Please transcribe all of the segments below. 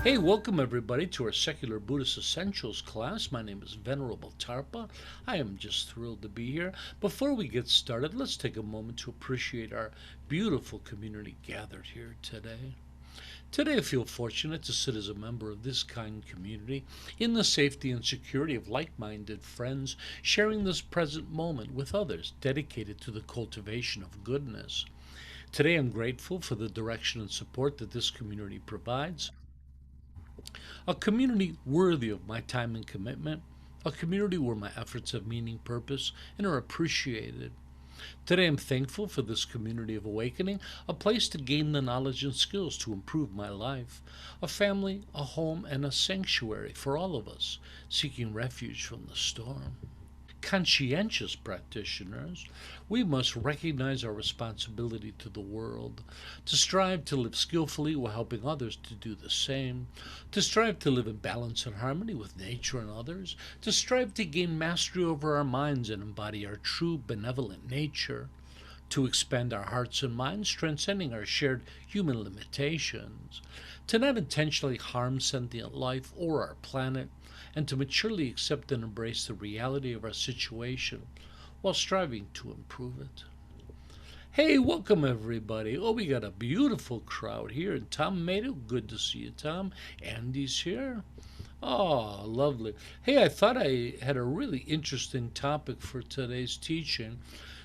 Hey, welcome everybody to our Secular Buddhist Essentials class. My name is Venerable Tarpa. I am just thrilled to be here. Before we get started, let's take a moment to appreciate our beautiful community gathered here today. Today, I feel fortunate to sit as a member of this kind community in the safety and security of like minded friends, sharing this present moment with others dedicated to the cultivation of goodness. Today, I'm grateful for the direction and support that this community provides. A community worthy of my time and commitment, a community where my efforts have meaning, purpose, and are appreciated. Today I'm thankful for this community of awakening, a place to gain the knowledge and skills to improve my life, a family, a home, and a sanctuary for all of us seeking refuge from the storm. Conscientious practitioners, we must recognize our responsibility to the world, to strive to live skillfully while helping others to do the same, to strive to live in balance and harmony with nature and others, to strive to gain mastery over our minds and embody our true benevolent nature, to expand our hearts and minds, transcending our shared human limitations, to not intentionally harm sentient life or our planet, and to maturely accept and embrace the reality of our situation while striving to improve it. Hey, welcome everybody. Oh, we got a beautiful crowd here. And Tom made it. Good to see you, Tom. Andy's here. Oh, lovely. Hey, I thought I had a really interesting topic for today's teaching.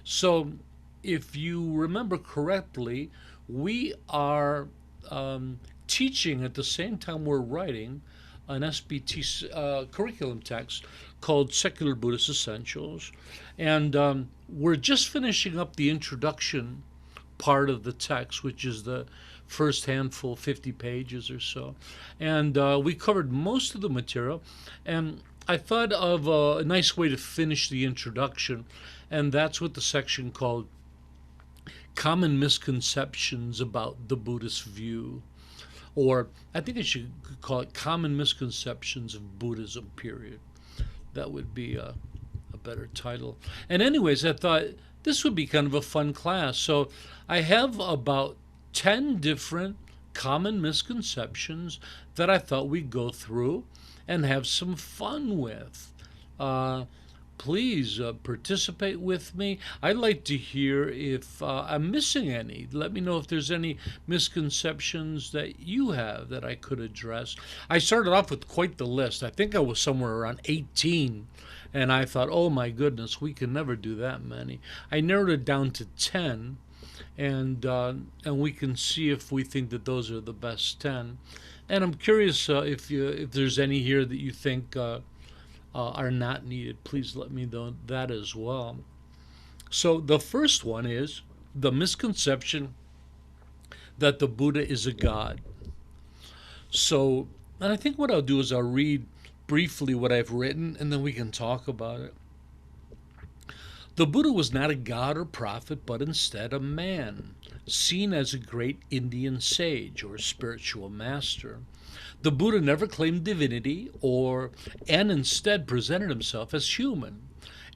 So, if you remember correctly, we are teaching at the same time we're writing an SBT curriculum text called Secular Buddhist Essentials. And we're just finishing up the introduction part of the text, which is the first handful, 50 pages or so. And we covered most of the material. And I thought of a nice way to finish the introduction, and that's with the section called Common Misconceptions About the Buddhist View. Or I think I should call it Common Misconceptions of Buddhism, period. That would be a better title. And, anyways, I thought this would be kind of a fun class. So I have about 10 different common misconceptions that I thought we'd go through and have some fun with. Please participate with me. I'd like to hear if I'm missing any. Let me know if there's any misconceptions that you have that I could address. I started off with quite the list. I think I was somewhere around 18, and I thought, oh my goodness, we can never do that many. I narrowed it down to 10, and we can see if we think that those are the best 10. And I'm curious if there's any here that you think are not needed. Please let me know that as well. So the first one is the misconception that the Buddha is a god. So, and I think what I'll do is I'll read briefly what I've written and then we can talk about it. The Buddha was not a god or prophet, but instead a man, seen as a great Indian sage or spiritual master. The Buddha never claimed divinity and instead presented himself as human,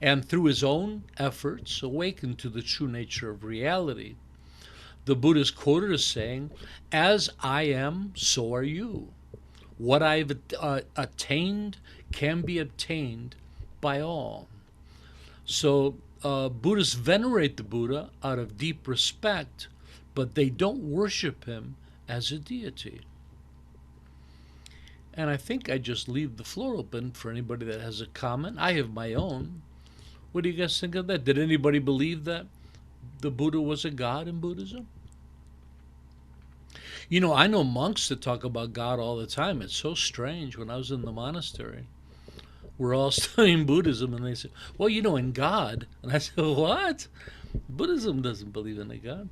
and through his own efforts awakened to the true nature of reality. The Buddha is quoted as saying, "As I am, so are you. What I've attained can be obtained by all." So Buddhists venerate the Buddha out of deep respect, but they don't worship him as a deity. And I think I just leave the floor open for anybody that has a comment. I have my own. What do you guys think of that? Did anybody believe that the Buddha was a god in Buddhism? You know, I know monks that talk about God all the time. It's so strange. When I was in the monastery, we're all studying Buddhism, and they say, well, in God. And I said, what? Buddhism doesn't believe in a God.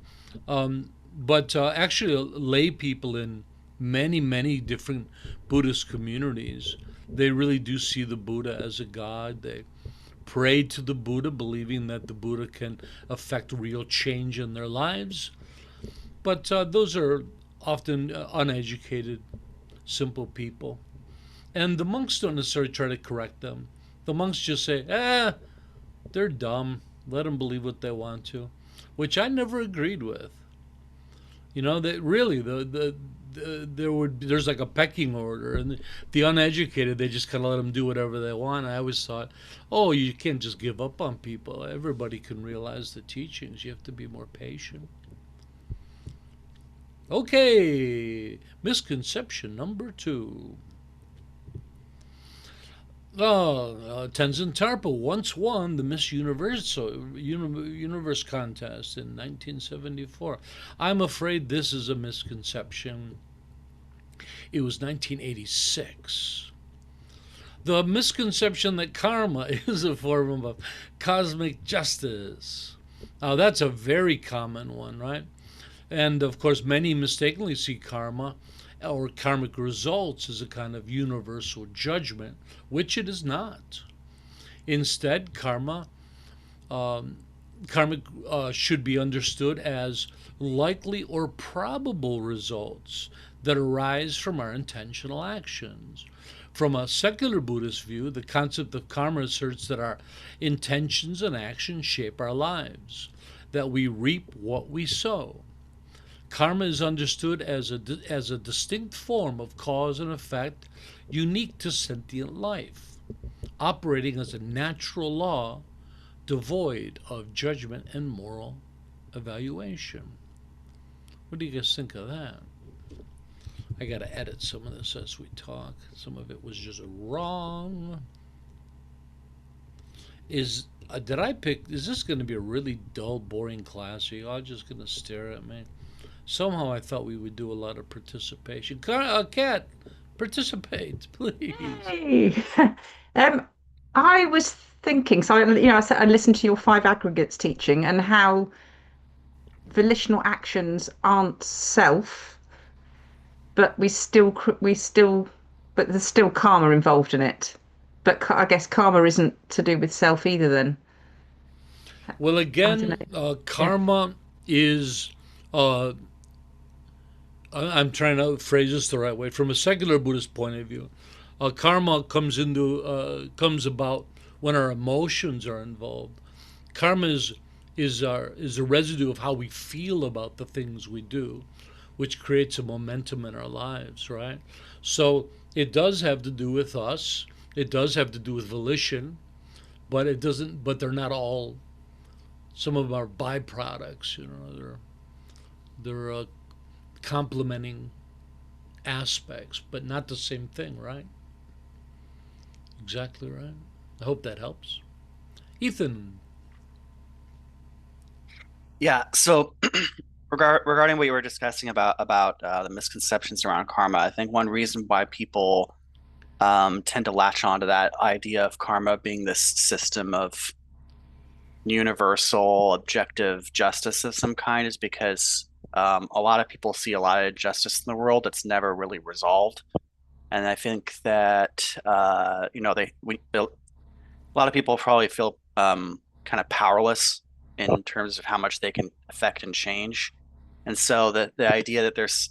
But actually, lay people in many, many different Buddhist communities, they really do see the Buddha as a god. They pray to the Buddha, believing that the Buddha can affect real change in their lives. But those are often uneducated, simple people. And the monks don't necessarily try to correct them. The monks just say, they're dumb. Let them believe what they want to, which I never agreed with. That really the there's like a pecking order, and the uneducated, they just kind of let them do whatever they want. I always thought, oh, you can't just give up on people. Everybody can realize the teachings. You have to be more patient. Okay, misconception number 2. Tenzin Tarpa once won the Miss Universe contest in 1974. I'm afraid this is a misconception. It was 1986. The misconception that karma is a form of cosmic justice. Now, that's a very common one, right? And of course, many mistakenly see karma or karmic results as a kind of universal judgment, which it is not. Instead, karmic should be understood as likely or probable results that arise from our intentional actions. From a secular Buddhist view, the concept of karma asserts that our intentions and actions shape our lives, that we reap what we sow. Karma is understood as a distinct form of cause and effect unique to sentient life, operating as a natural law devoid of judgment and moral evaluation. What do you guys think of that? I got to edit some of this as we talk. Some of it was just wrong. Is this going to be a really dull, boring class? Are you all just going to stare at me? Somehow I thought we would do a lot of participation. Kat, participate, please. Hey. um, I was thinking, so I listened to your 5 aggregates teaching and how volitional actions aren't self, but but there's still karma involved in it. But I guess karma isn't to do with self either. Then Well, I don't again, know. Yeah. karma is. Uh, I'm trying to phrase this the right way. From a secular Buddhist point of view, karma comes about when our emotions are involved. Karma is a residue of how we feel about the things we do, which creates a momentum in our lives, right? So it does have to do with us. It does have to do with volition, but it doesn't. But they're not all. Some of them are byproducts. They're complementing aspects, but not the same thing, right? Exactly right. I hope that helps. Ethan. Yeah. So regarding what you were discussing about the misconceptions around karma, I think one reason why people tend to latch onto that idea of karma being this system of universal objective justice of some kind is because a lot of people see a lot of injustice in the world that's never really resolved. And I think that a lot of people probably feel kind of powerless in terms of how much they can affect and change. And so the idea that there's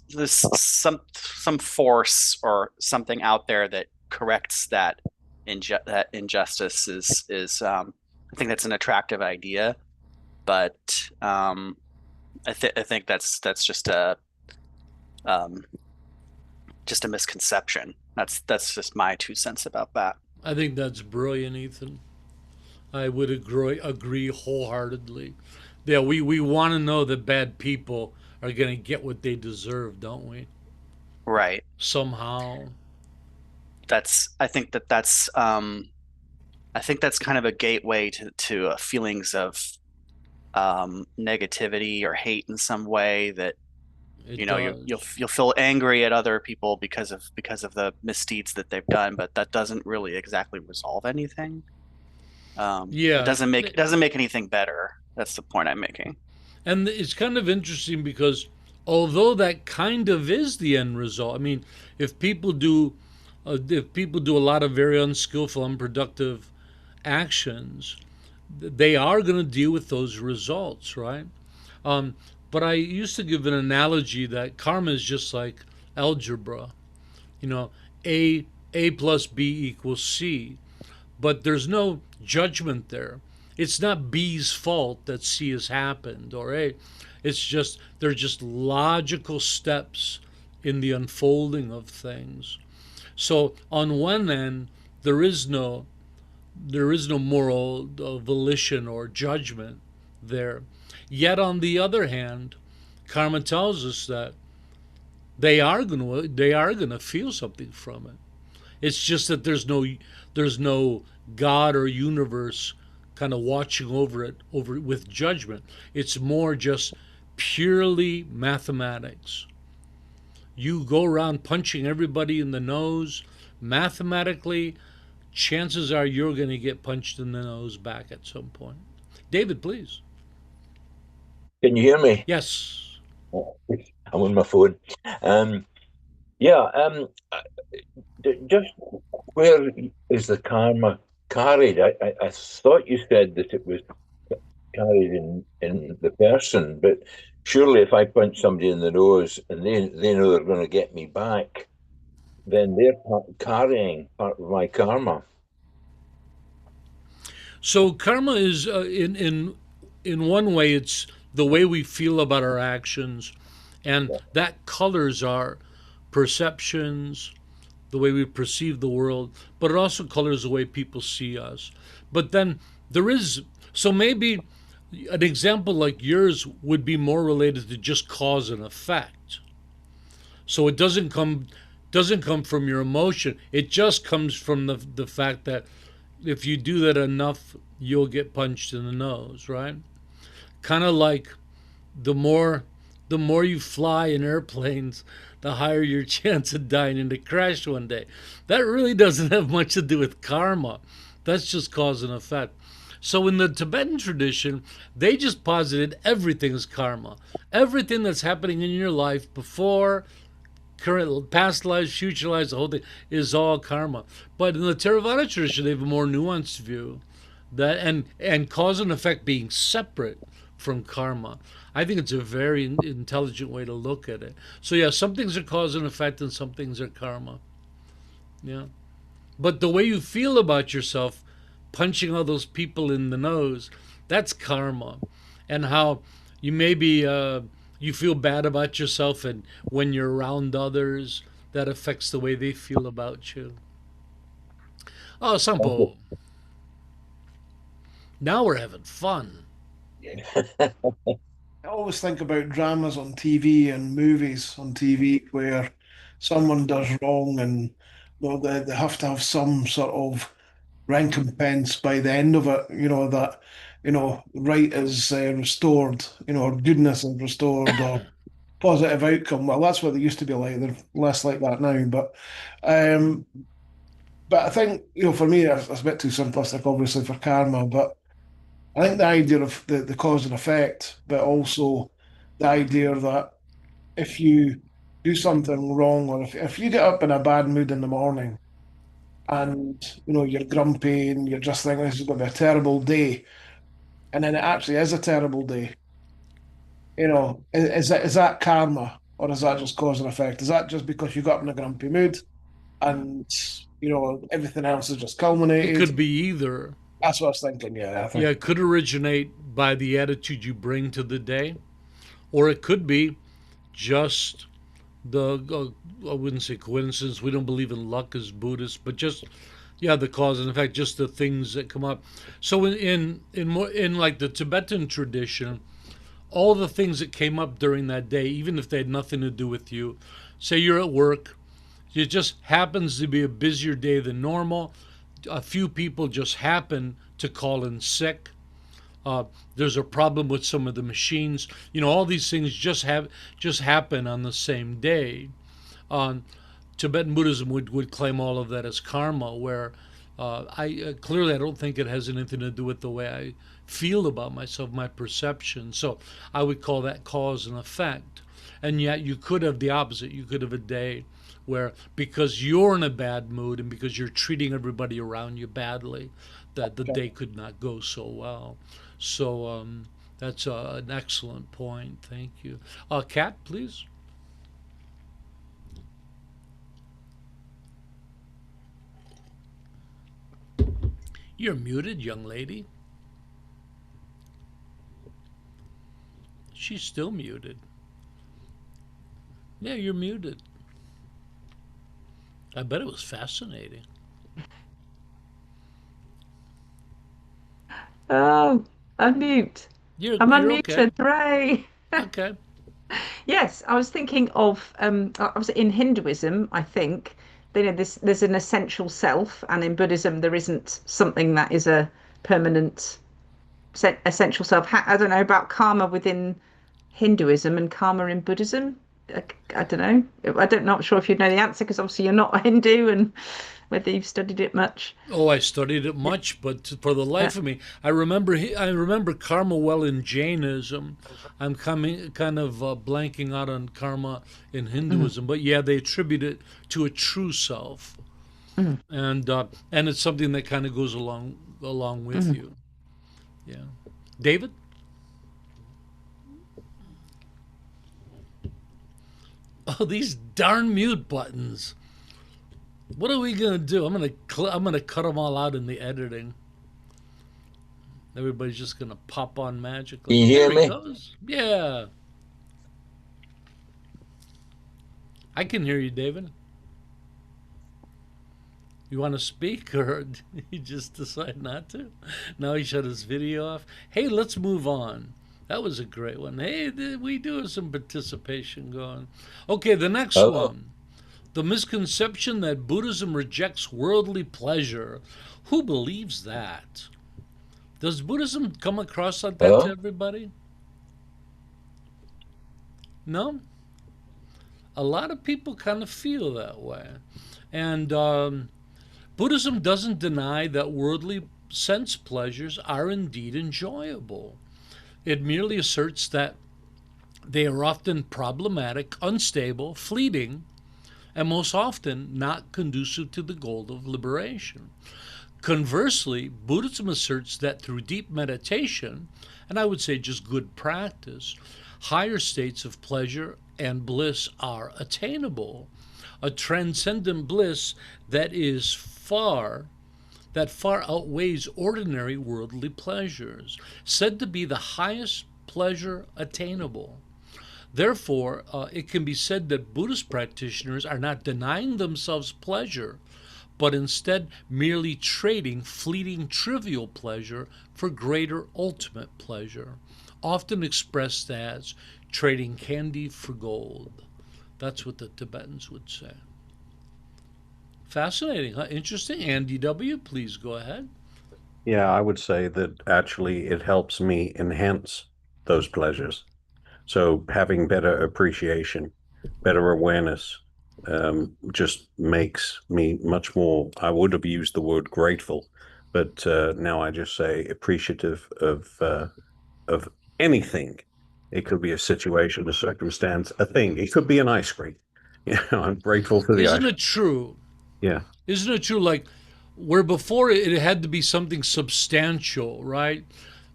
some force or something out there that corrects that injustice is I think that's an attractive idea, but I think that's um, just a misconception. That's just my 2 cents about that. I think that's brilliant, Ethan. I would agree wholeheartedly. Yeah, we want to know that bad people are going to get what they deserve, don't we? Right. Somehow. That's I think that's kind of a gateway to feelings of negativity or hate in some way that It does. you'll feel angry at other people because of the misdeeds that they've done, but that doesn't really exactly resolve anything. It Yeah. doesn't make anything better. That's the point I'm making. And it's kind of interesting because although that kind of is the end result, I mean, if people do, if people do a lot of very unskillful, unproductive actions, they are going to deal with those results, right? Um, but I used to give an analogy that karma is just like algebra. You know, a plus b equals c, but there's no judgment there. It's not B's fault that C has happened or A. It's just they're just logical steps in the unfolding of things. So on one end, there is no moral volition or judgment there. Yet on the other hand, karma tells us that they are gonna feel something from it. It's just that there's no God or universe kind of watching over with judgment. It's more just purely mathematics. You go around punching everybody in the nose, mathematically, chances are you're going to get punched in the nose back at some point. David, please. Can you hear me? Yes. I'm on my phone. Um, yeah, just where is the karma carried? I thought you said that it was carried in the person, but surely if I punch somebody in the nose and they know they're going to get me back, then they're carrying part of my karma. So karma is in one way it's the way we feel about our actions, and that colors our perceptions, the way we perceive the world, but it also colors the way people see us. But then there is, so maybe an example like yours would be more related to just cause and effect. So it doesn't come from your emotion. It just comes from the fact that if you do that enough, you'll get punched in the nose, right? Kind of like the more the more you fly in airplanes, the higher your chance of dying in a crash one day. That really doesn't have much to do with karma. That's just cause and effect. So in the Tibetan tradition, they just posited everything is karma. Everything that's happening in your life before, current, past lives, future lives, the whole thing is all karma. But in the Theravada tradition, they have a more nuanced view that and cause and effect being separate from karma. I think it's a very intelligent way to look at it. So yeah, some things are cause and effect, and some things are karma. Yeah, but the way you feel about yourself, punching all those people in the nose, that's karma, and how you maybe you feel bad about yourself, and when you're around others, that affects the way they feel about you. Oh, Sampo, now we're having fun. I always think about dramas on TV and movies on TV where someone does wrong and well, they have to have some sort of recompense by the end of it, that, right is restored, or goodness is restored, or positive outcome. Well, that's what they used to be like. They're less like that now. Um, but I think, for me, it's a bit too simplistic, obviously, for karma, but I think the idea of the cause and effect, but also the idea that if you do something wrong, or if you get up in a bad mood in the morning and you're grumpy and you're just thinking this is going to be a terrible day, and then it actually is a terrible day, is that karma, or is that just cause and effect? Is that just because you got up in a grumpy mood and everything else is just It culminated? could be either. That's what I was thinking. Yeah, I Yeah, think. it could originate by the attitude you bring to the day, or it could be just the I wouldn't say coincidence. We don't believe in luck as Buddhists, but just yeah, the cause and effect, just the things that come up. So in like the Tibetan tradition, all the things that came up during that day, even if they had nothing to do with you, say you're at work, it just happens to be a busier day than normal. A few people just happen to call in sick. Uh, there's a problem with some of the machines. All these things just happen on the same day. Tibetan Buddhism would claim all of that as karma, where I clearly I don't think it has anything to do with the way I feel about myself, my perception. So I would call that cause and effect. And yet you could have the opposite. You could have a day where because you're in a bad mood and because you're treating everybody around you badly, that the day could not go so well. So that's an excellent point. Thank you. Kat, please. You're muted, young lady. She's still muted. Yeah, you're muted. I bet it was fascinating. Oh, unmute. I'm You're okay. unmuted. Hooray! Okay. Yes, I was thinking of I was in Hinduism, I think. There's an essential self, and in Buddhism there isn't something that is a permanent essential self. I don't know about karma within Hinduism and karma in Buddhism. I don't know. Not sure if you'd know the answer because obviously you're not a Hindu and whether you've studied it much. Oh, I studied it much, but for the Yeah. life of me, I remember karma well in Jainism. I'm coming kind of blanking out on karma in Mm, Hinduism, but yeah, they attribute it to a true self, mm, and it's something that kind of goes along with mm. you. Yeah, David. Oh, these darn mute buttons. What are we gonna do? I'm gonna cut them all out in the editing. Everybody's just gonna pop on Can magically. you hear There he me? goes. Yeah, I can hear you, David. You want to speak, or you just decide not to? Now he shut his video off. Hey, let's move on. That was a great one. Hey, we do have some participation going. Okay, the next Hello. one. The misconception that Buddhism rejects worldly pleasure. Who believes that? Does Buddhism come across like that to Hello. everybody? No? A lot of people kind of feel that way. And Buddhism doesn't deny that worldly sense pleasures are indeed enjoyable. It merely asserts that they are often problematic, unstable, fleeting, and most often not conducive to the goal of liberation. Conversely, Buddhism asserts that through deep meditation, and I would say just good practice, higher states of pleasure and bliss are attainable. A transcendent bliss that far outweighs ordinary worldly pleasures, said to be the highest pleasure attainable. Therefore, it can be said that Buddhist practitioners are not denying themselves pleasure, but instead merely trading fleeting trivial pleasure for greater ultimate pleasure, often expressed as trading candy for gold. That's what the Tibetans would say. Fascinating, huh? Interesting. Andy W., please go ahead. Yeah, I would say that actually it helps me enhance those pleasures. So having better appreciation, better awareness, just makes me much more, I would have used the word grateful, but now I just say appreciative of anything. It could be a situation, a circumstance, a thing. It could be an ice cream. I'm grateful for the Isn't ice it cream. true? Yeah. Isn't it true? Like, where before it had to be something substantial, right?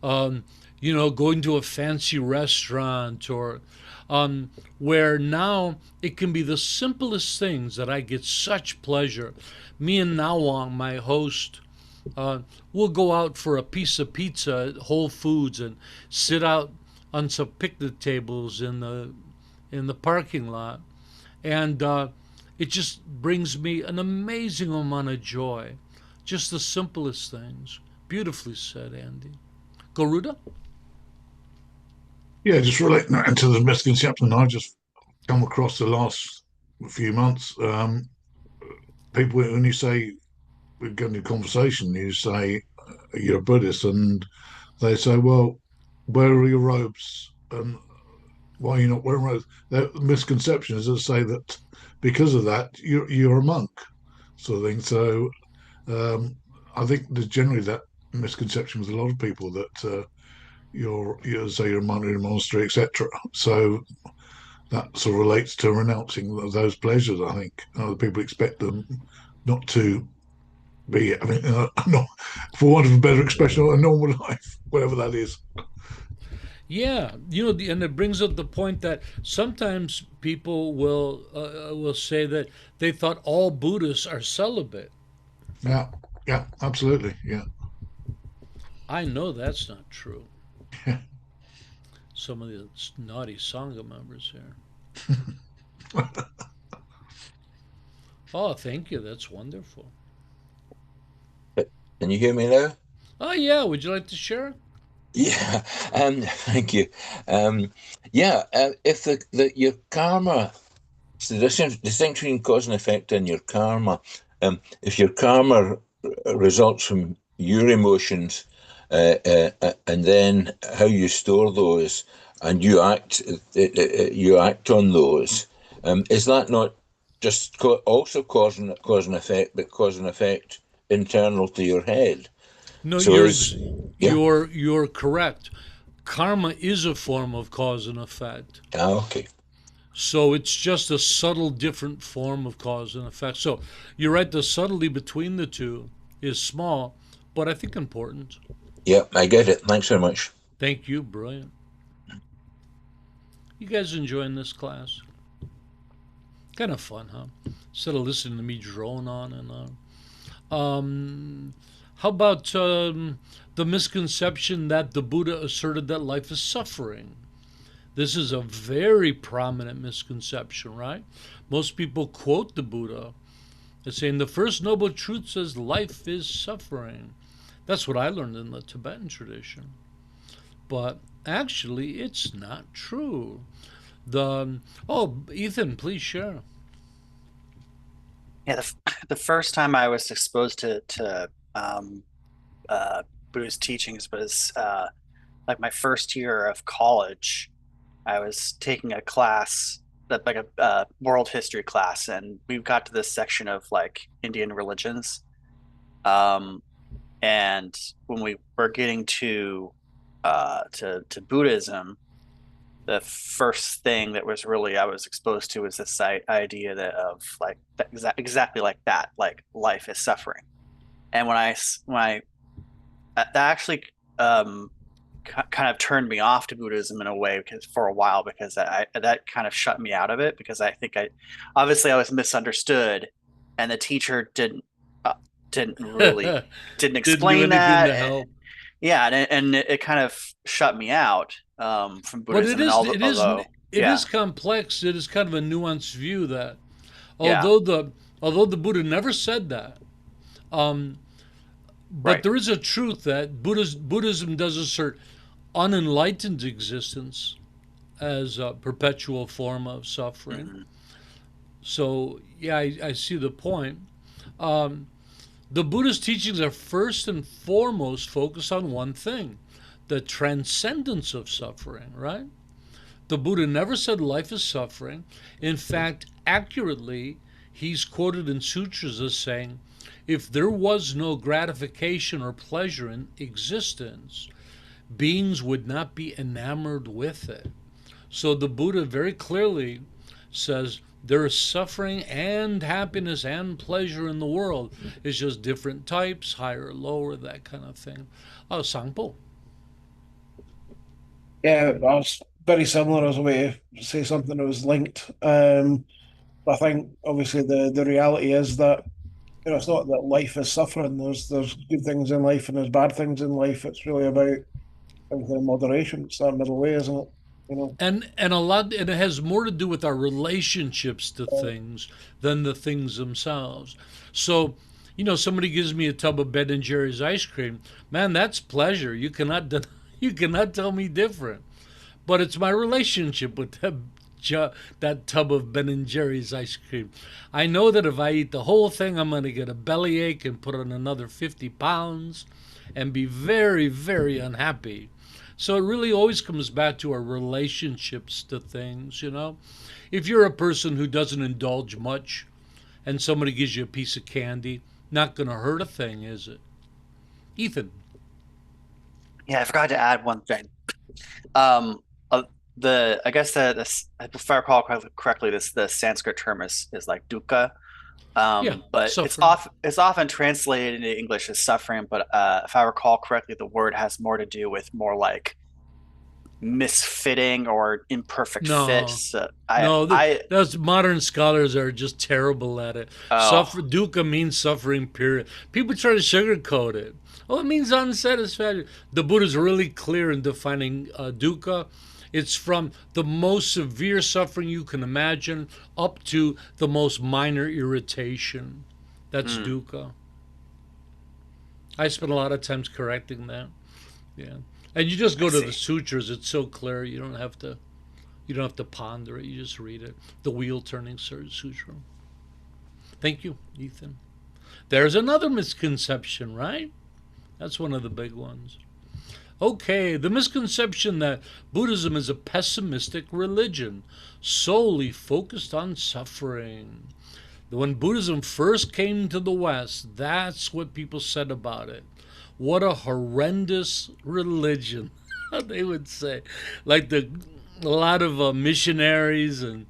Um, going to a fancy restaurant or where now it can be the simplest things that I get such pleasure. Me and Nawang, my host, uh, we'll go out for a piece of pizza at Whole Foods and sit out on some picnic tables in the parking lot, and it just brings me an amazing amount of joy. Just the simplest things. Beautifully said, Andy. Garuda? Yeah, just relating that into the misconception I just come across the last few months. People, when you say we get into conversation, you say you're a Buddhist, and they say, "Well, where are your robes? And why are you not wearing robes?" The misconception is to say that because of that, you're a monk, sort of thing. So um, I think there's generally that misconception with a lot of people that you're say you're a monk in a monastery, etc. So that sort of relates to renouncing those pleasures. I think people expect them not to be, I mean, not, for want of a better expression, a normal life, whatever that is. Yeah, and it brings up the point that sometimes people will say that they thought all Buddhists are celibate. Yeah, yeah, absolutely, yeah. I know that's not true. Some of the naughty Sangha members here. Oh, thank you. That's wonderful. Can you hear me now? Oh, yeah. Would you like to share? Yeah, thank you. Yeah, if your karma, it's the distinction between cause and effect and your karma. If your karma results from your emotions, and then how you store those, and you act on those, is that not just also cause and effect, but cause and effect internal to your head? No, So is yeah. you're correct. Karma is a form of cause and effect. Okay. So it's just a subtle different form of cause and effect. So you're right, the subtlety between the two is small, but I think important. Yeah, I get it. Thanks very much. Thank you, brilliant. You guys enjoying this class? Kind of fun, huh? Instead of listening to me drone on and on. How about the misconception that the Buddha asserted that life is suffering? This is a very prominent misconception, right? Most people quote the Buddha as saying the first noble truth says life is suffering. That's what I learned in the Tibetan tradition. But actually, it's not true. Ethan, please share. Yeah, the first time I was exposed to Buddhist teachings was like my first year of college. I was taking a class that like a world history class, and we got to this section of like Indian religions. And when we were getting to Buddhism, the first thing that was really I was exposed to was this idea that of like exactly like that, like life is suffering. And when I that actually kind of turned me off to Buddhism in a way because for a while because that kind of shut me out of it because I think I was misunderstood and the teacher didn't really didn't explain that. To help. Yeah, and it kind of shut me out from Buddhism. But it is complex. It is kind of a nuanced view that although the Buddha never said that, but right. there is a truth that Buddhism does assert unenlightened existence as a perpetual form of suffering. Mm-hmm. So yeah, I see the point. The Buddhist teachings are first and foremost focused on one thing, the transcendence of suffering, right? The Buddha never said life is suffering. In fact, accurately, he's quoted in sutras as saying, if there was no gratification or pleasure in existence, beings would not be enamored with it. So the Buddha very clearly says there is suffering and happiness and pleasure in the world. It's just different types, higher, lower, that kind of thing. Oh, Sangpo. Yeah, that's very similar as a way to say something that was linked. I think obviously the reality is that it's not that life is suffering. There's good things in life and there's bad things in life. It's really about everything in moderation. It's that middle way, isn't it? And it has more to do with our relationships to things than the things themselves. So, somebody gives me a tub of Ben and Jerry's ice cream. Man, that's pleasure. You cannot tell me different. But it's my relationship with that tub of Ben and Jerry's ice cream. I know that if I eat the whole thing, I'm going to get a bellyache and put on another 50 pounds and be very, very unhappy. So it really always comes back to our relationships to things, If you're a person who doesn't indulge much and somebody gives you a piece of candy, not going to hurt a thing, is it? Ethan. Yeah, I forgot to add one thing. I guess if I recall correctly, the Sanskrit term is like dukkha. But suffering. It's often translated into English as suffering. But if I recall correctly, the word has more to do with more like misfitting or imperfect fits. Those modern scholars are just terrible at it. Dukkha means suffering, period. People try to sugarcoat it. Oh, it means unsatisfactory. The Buddha is really clear in defining dukkha. It's from the most severe suffering you can imagine up to the most minor irritation. That's dukkha. I spent a lot of times correcting that. Yeah. And you just go to the sutras, it's so clear, you don't have to ponder it, you just read it. The wheel turning sutra. Thank you, Ethan. There's another misconception, right? That's one of the big ones. Okay, the misconception that Buddhism is a pessimistic religion, solely focused on suffering. When Buddhism first came to the West, that's what people said about it. What a horrendous religion, they would say. Like a lot of missionaries and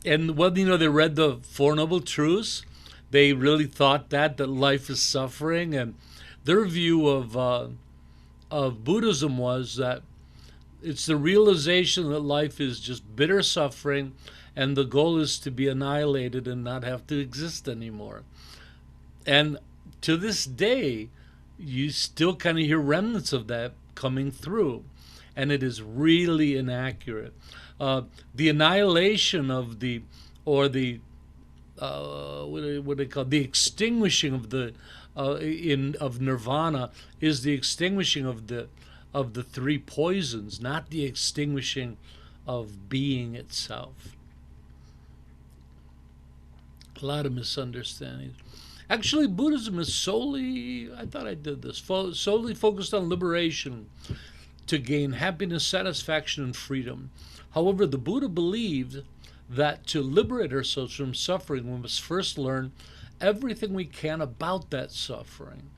well, they read the Four Noble Truths. They really thought that life is suffering, and their view of Buddhism was that it's the realization that life is just bitter suffering, and the goal is to be annihilated and not have to exist anymore. And to this day, you still kind of hear remnants of that coming through, and it is really inaccurate. The annihilation of the, or the, what do they call it? The extinguishing of the of nirvana is the extinguishing of the three poisons, not the extinguishing of being itself. A lot of misunderstandings. Actually, Buddhism is solely, I thought I did this, solely focused on liberation to gain happiness, satisfaction, and freedom. However, the Buddha believed that to liberate ourselves from suffering, we must first learn everything we can about that suffering.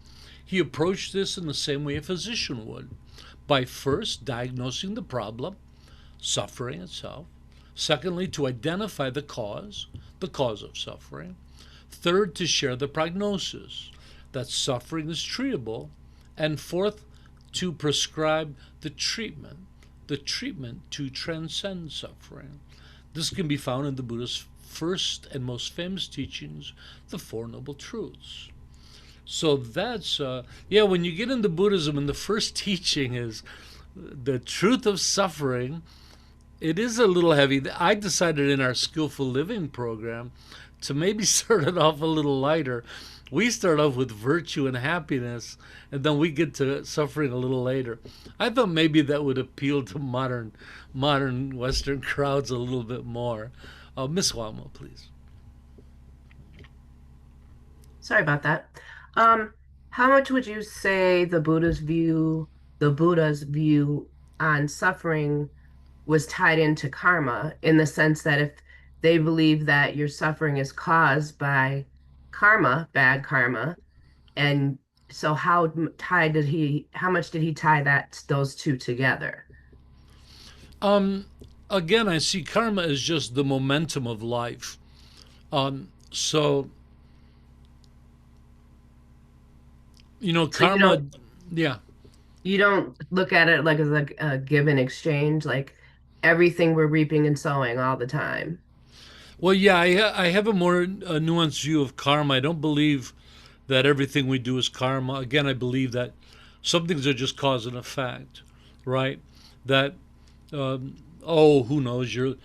He approached this in the same way a physician would, by first diagnosing the problem, suffering itself. Secondly, to identify the cause of suffering. Third, to share the prognosis, that suffering is treatable. And fourth, to prescribe the treatment to transcend suffering. This can be found in the Buddha's first and most famous teachings, the Four Noble Truths. So that's, when you get into Buddhism and the first teaching is the truth of suffering, it is a little heavy. I decided in our Skillful Living program to maybe start it off a little lighter. We start off with virtue and happiness, and then we get to suffering a little later. I thought maybe that would appeal to modern Western crowds a little bit more. Miss Wamo, please. Sorry about that. How much would you say the Buddha's view on suffering was tied into karma, in the sense that if they believe that your suffering is caused by karma, bad karma, and so how much did he tie those two together? Again, I see karma as just the momentum of life. So karma, yeah. You don't look at it like as a give and exchange, like everything we're reaping and sowing all the time. Well, yeah, I have a more nuanced view of karma. I don't believe that everything we do is karma. Again, I believe that some things are just cause and effect, right? That, who knows? Your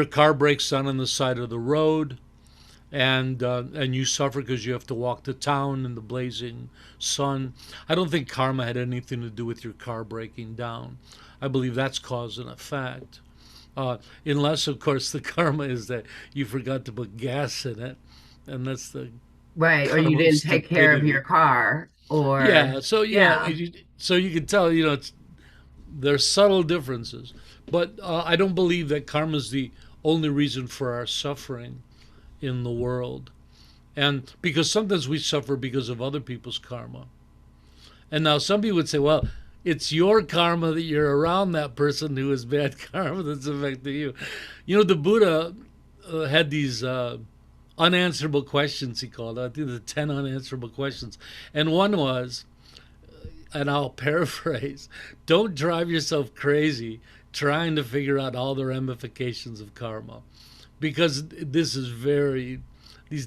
car breaks down on the side of the road, and you suffer because you have to walk to town in the blazing sun. I don't think karma had anything to do with your car breaking down. I believe that's cause and effect. Unless, of course, the karma is that you forgot to put gas in it, and that's the right, or you didn't take care of your car, or so you can tell, there's subtle differences, but I don't believe that karma is the only reason for our suffering in the world, and because sometimes we suffer because of other people's karma. And now some people would say, well, it's your karma that you're around that person who has bad karma that's affecting you. The Buddha had these unanswerable questions, he called it. I think the 10 unanswerable questions. And one was, and I'll paraphrase, don't drive yourself crazy trying to figure out all the ramifications of karma. Because these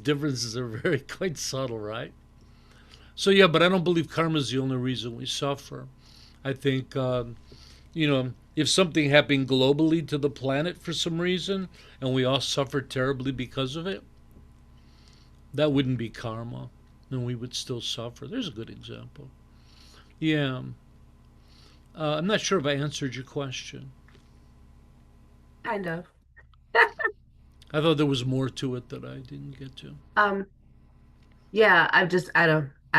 differences are very quite subtle, right? So but I don't believe karma is the only reason we suffer. I think You know, if something happened globally to the planet for some reason and we all suffered terribly because of it, that wouldn't be karma, and we would still suffer. There's a good example. Yeah. I'm not sure if I answered your question. Kind of. I thought there was more to it that I didn't get to. Yeah, I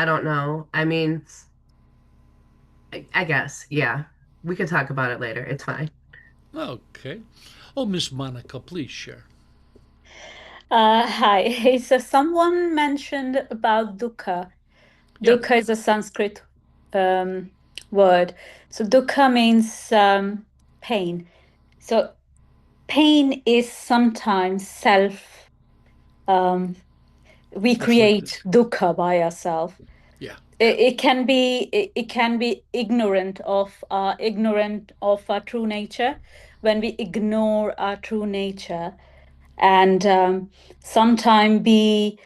don't know. I mean, I guess, yeah. We can talk about it later. It's fine. Okay. Oh, Miss Monica, please share. Hi. So someone mentioned about dukkha. Yeah. Dukkha is a Sanskrit word. So dukkha means pain. So pain is sometimes self. Um, we Afflicted. create dukkha by ourselves. Yeah. It can be ignorant of our true nature when we ignore our true nature, and sometimes be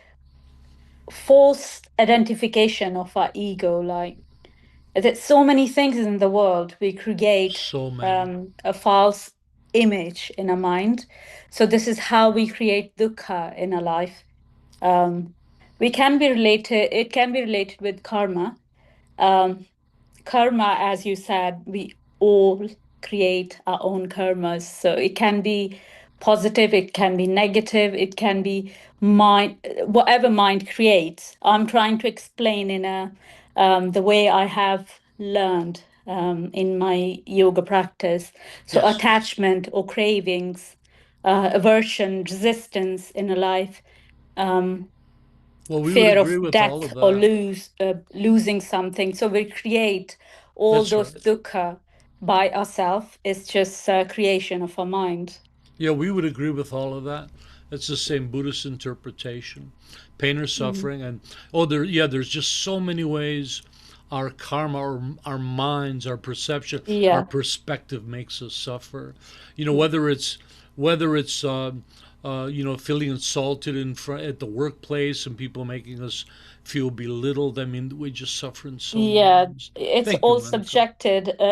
forced identification of our ego. Like there's so many things in the world we create So many. a false image in our mind. So this is how we create dukkha in our life. um, we can be related It can be related with karma. um, Karma, as you said, we all create our own karmas. So it can be positive, it can be negative, it can be mind, whatever mind creates. I'm trying to explain in a the way I have learned in my yoga practice. So Yes. attachment or cravings, aversion, resistance in a life. Well, we would Fear agree of with all of death or that. losing something. So we create all That's those right. dukkha by ourselves. It's just a creation of our mind. Yeah, we would agree with all of that. It's the same Buddhist interpretation. Pain or Mm. suffering, and oh, there's just so many ways our karma, our minds, our perception, our Yeah. perspective makes us suffer. You know, Mm. whether it's feeling insulted at the workplace and people making us feel belittled. I mean, we just suffer in so many Yeah, ways. it's Thank you, all Monica.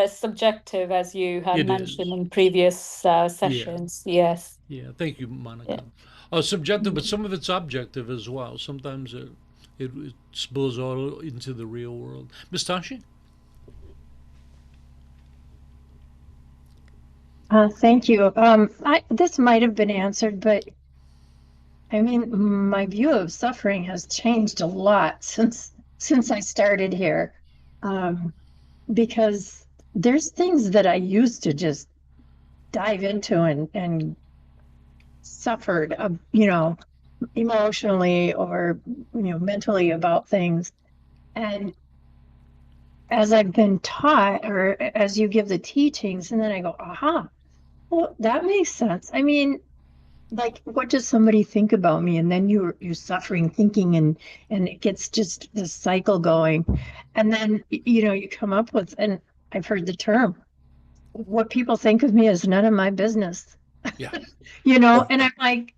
subjective, as you had It mentioned is. in previous Yeah. sessions. Yes. Yeah, thank you, Yeah. Monica. Subjective, but Mm. some of it's objective as well. Sometimes it spills all into the real world. Miss Tashi? Thank you. This might have been answered, but I mean, my view of suffering has changed a lot since I started here. Um, because there's things that I used to just dive into and suffered, emotionally or mentally about things. And as I've been taught, or as you give the teachings, and then I go, aha, well, that makes sense. I mean, like, what does somebody think about me? And then you're suffering thinking, and it gets just this cycle going. And then you come up with, and I've heard the term, what people think of me is none of my business. Yeah. And I'm like,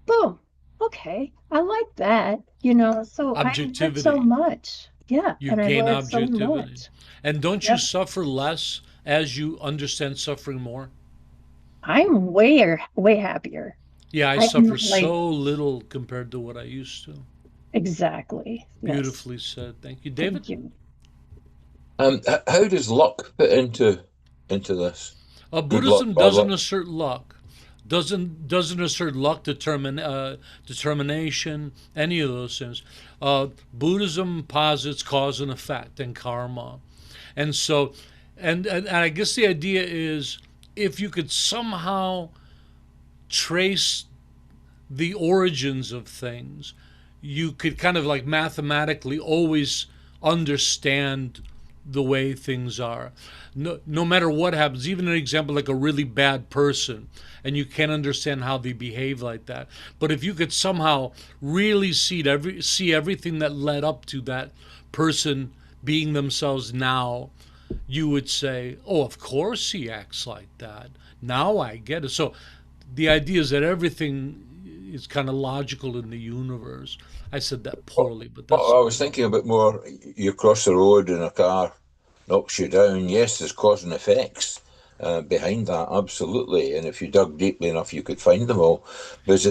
boom, okay, I like that. So I learned so Objectivity. much. Yeah, You and I gain learned so objectivity. much. And don't you Yep. suffer less as you understand suffering more? I'm way happier. Yeah, I I'm suffer like, so little compared to what I used to. exactly. Yes. Beautifully said. Thank you. David? Thank you. How does luck fit into this? Good luck, Buddhism bad doesn't luck. assert luck, doesn't assert luck, determination, any of those things. Buddhism posits cause and effect and karma, and so, and I guess the idea is if you could somehow trace the origins of things, you could kind of like mathematically always understand the way things are. No matter what happens, even an example like a really bad person, and you can't understand how they behave like that. But if you could somehow really see everything that led up to that person being themselves now, you would say, oh, of course he acts like that. Now I get it. So the idea is that everything is kind of logical in the universe. I said that poorly, but that's I was thinking a bit more. You cross the road in a car, knocks you down. Yes, there's cause and effects, behind that, absolutely. And if you dug deeply enough, you could find them all. But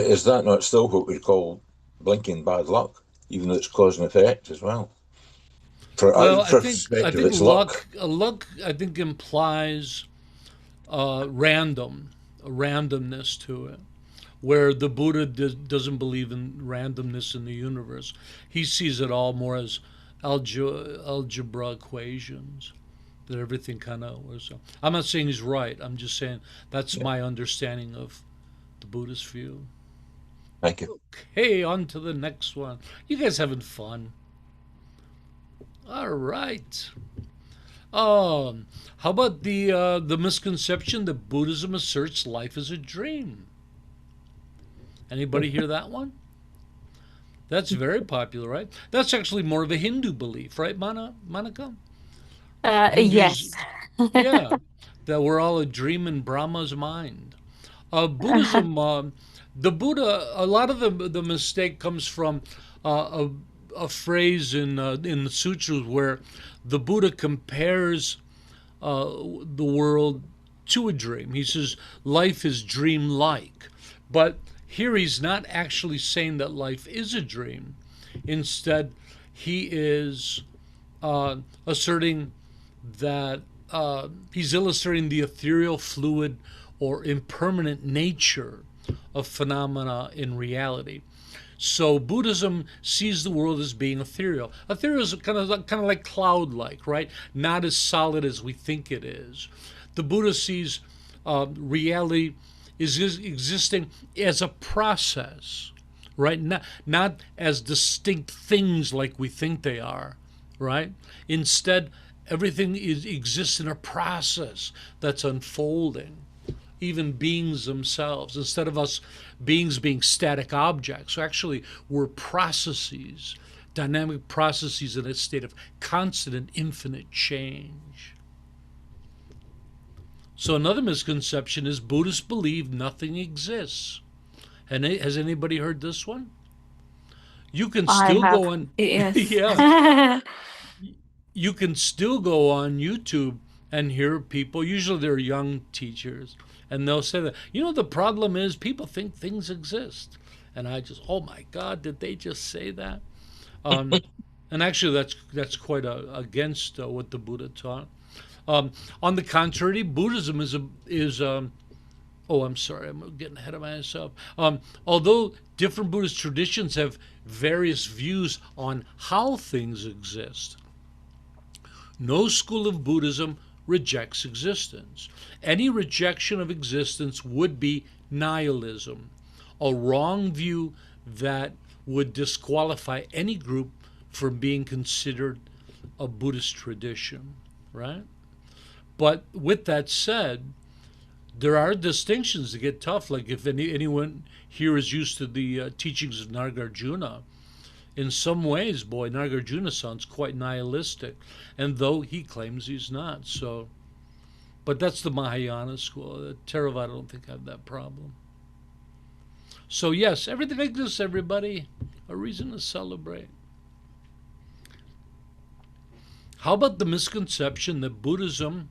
is that not still what we call blinking bad luck, even though it's cause and effect as well? Well, For perspective, I think it's luck. luck I think implies random, a randomness to it, where the Buddha doesn't believe in randomness in the universe. He sees it all more as algebra equations, that everything kind of was. I'm not saying he's right. I'm just saying that's Yeah. my understanding of the Buddhist view. Thank you. Okay, on to the next one. You guys having fun? All right. Um, how about the misconception that Buddhism asserts life is a dream? Anybody hear that one? That's very popular, right? That's actually more of a Hindu belief, right, Monica? Hindus, Yes. yeah, that we're all a dream in Brahma's mind. Buddhism, the Buddha, a lot of the mistake comes from a phrase in the sutras where the Buddha compares the world to a dream. He says life is dream-like, but here he's not actually saying that life is a dream. Instead, he is asserting that he's illustrating the ethereal, fluid, or impermanent nature of phenomena in reality. So Buddhism sees the world as being ethereal. Ethereal is kind of like cloud-like, right? Not as solid as we think it is. The Buddha sees reality is existing as a process, right? Not as distinct things like we think they are, right? Instead, everything exists in a process that's unfolding. Even beings themselves, instead of us beings being static objects, so actually we're processes, dynamic processes in a state of constant and infinite change. So another misconception is Buddhists believe nothing exists. And has anybody heard this one? You can I still have. go on, yeah, Yes. you can still go on YouTube and hear people, usually they're young teachers, and they'll say that, the problem is people think things exist. And I just, oh my God, did they just say that? Um, and actually, that's quite against what the Buddha taught. Um, on the contrary, Buddhism is oh, I'm sorry, I'm getting ahead of myself. Although different Buddhist traditions have various views on how things exist, no school of Buddhism rejects existence. Any rejection of existence would be nihilism, a wrong view that would disqualify any group from being considered a Buddhist tradition, right? But with that said, there are distinctions that get tough. Like if anyone here is used to the teachings of Nagarjuna, in some ways, boy, Nagarjuna sounds quite nihilistic, and though he claims he's not. So, but that's the Mahayana school. The Theravada, I don't think have that problem. So yes, everything exists, everybody. A reason to celebrate. How about the misconception that Buddhism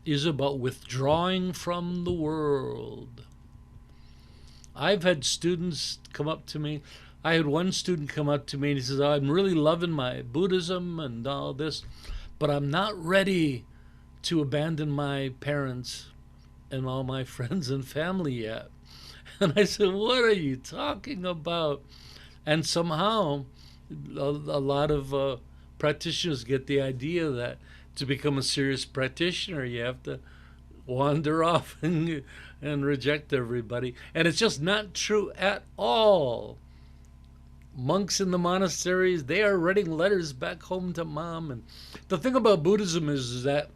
is about withdrawing from the world? I've had students come up to me. I had one student come up to me and he says, I'm really loving my Buddhism and all this, but I'm not ready to abandon my parents and all my friends and family yet. And I said, what are you talking about? And somehow a lot of practitioners get the idea that to become a serious practitioner, you have to wander off and reject everybody. And it's just not true at all. Monks in the monasteries, they are writing letters back home to mom. And the thing about Buddhism is that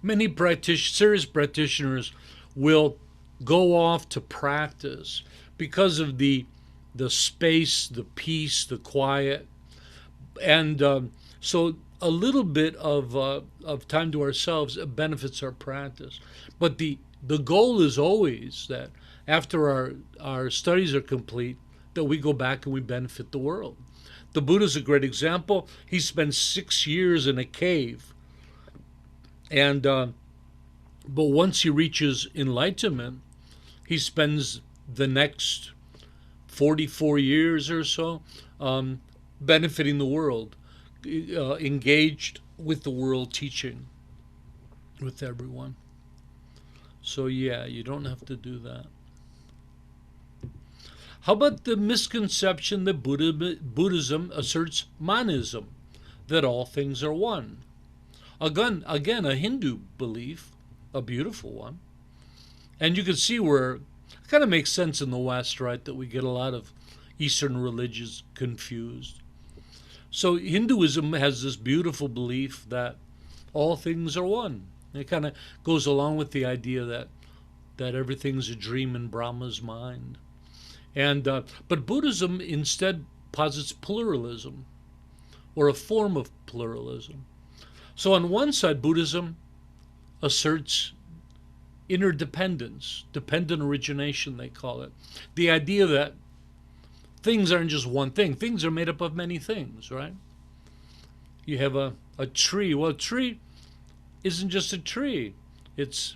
many serious practitioners will go off to practice because of the space, the peace, the quiet, and so a little bit of time to ourselves benefits our practice. But the goal is always that after our studies are complete, that we go back and we benefit the world. The Buddha's a great example. He spent 6 years in a cave, and But once he reaches enlightenment, he spends the next 44 years or so um, benefiting the world, engaged with the world, teaching with everyone. So, yeah, you don't have to do that. How about the misconception that Buddhism asserts monism, that all things are one? Again, a Hindu belief, a beautiful one. And you can see where it kind of makes sense in the West, right, that we get a lot of Eastern religions confused. So Hinduism has this beautiful belief that all things are one. It kind of goes along with the idea that everything's a dream in Brahma's mind. And but Buddhism instead posits pluralism, or a form of pluralism. So on one side, Buddhism asserts interdependence, dependent origination, they call it. The idea that things aren't just one thing, things are made up of many things, right? You have a tree. Well, a tree isn't just a tree, it's,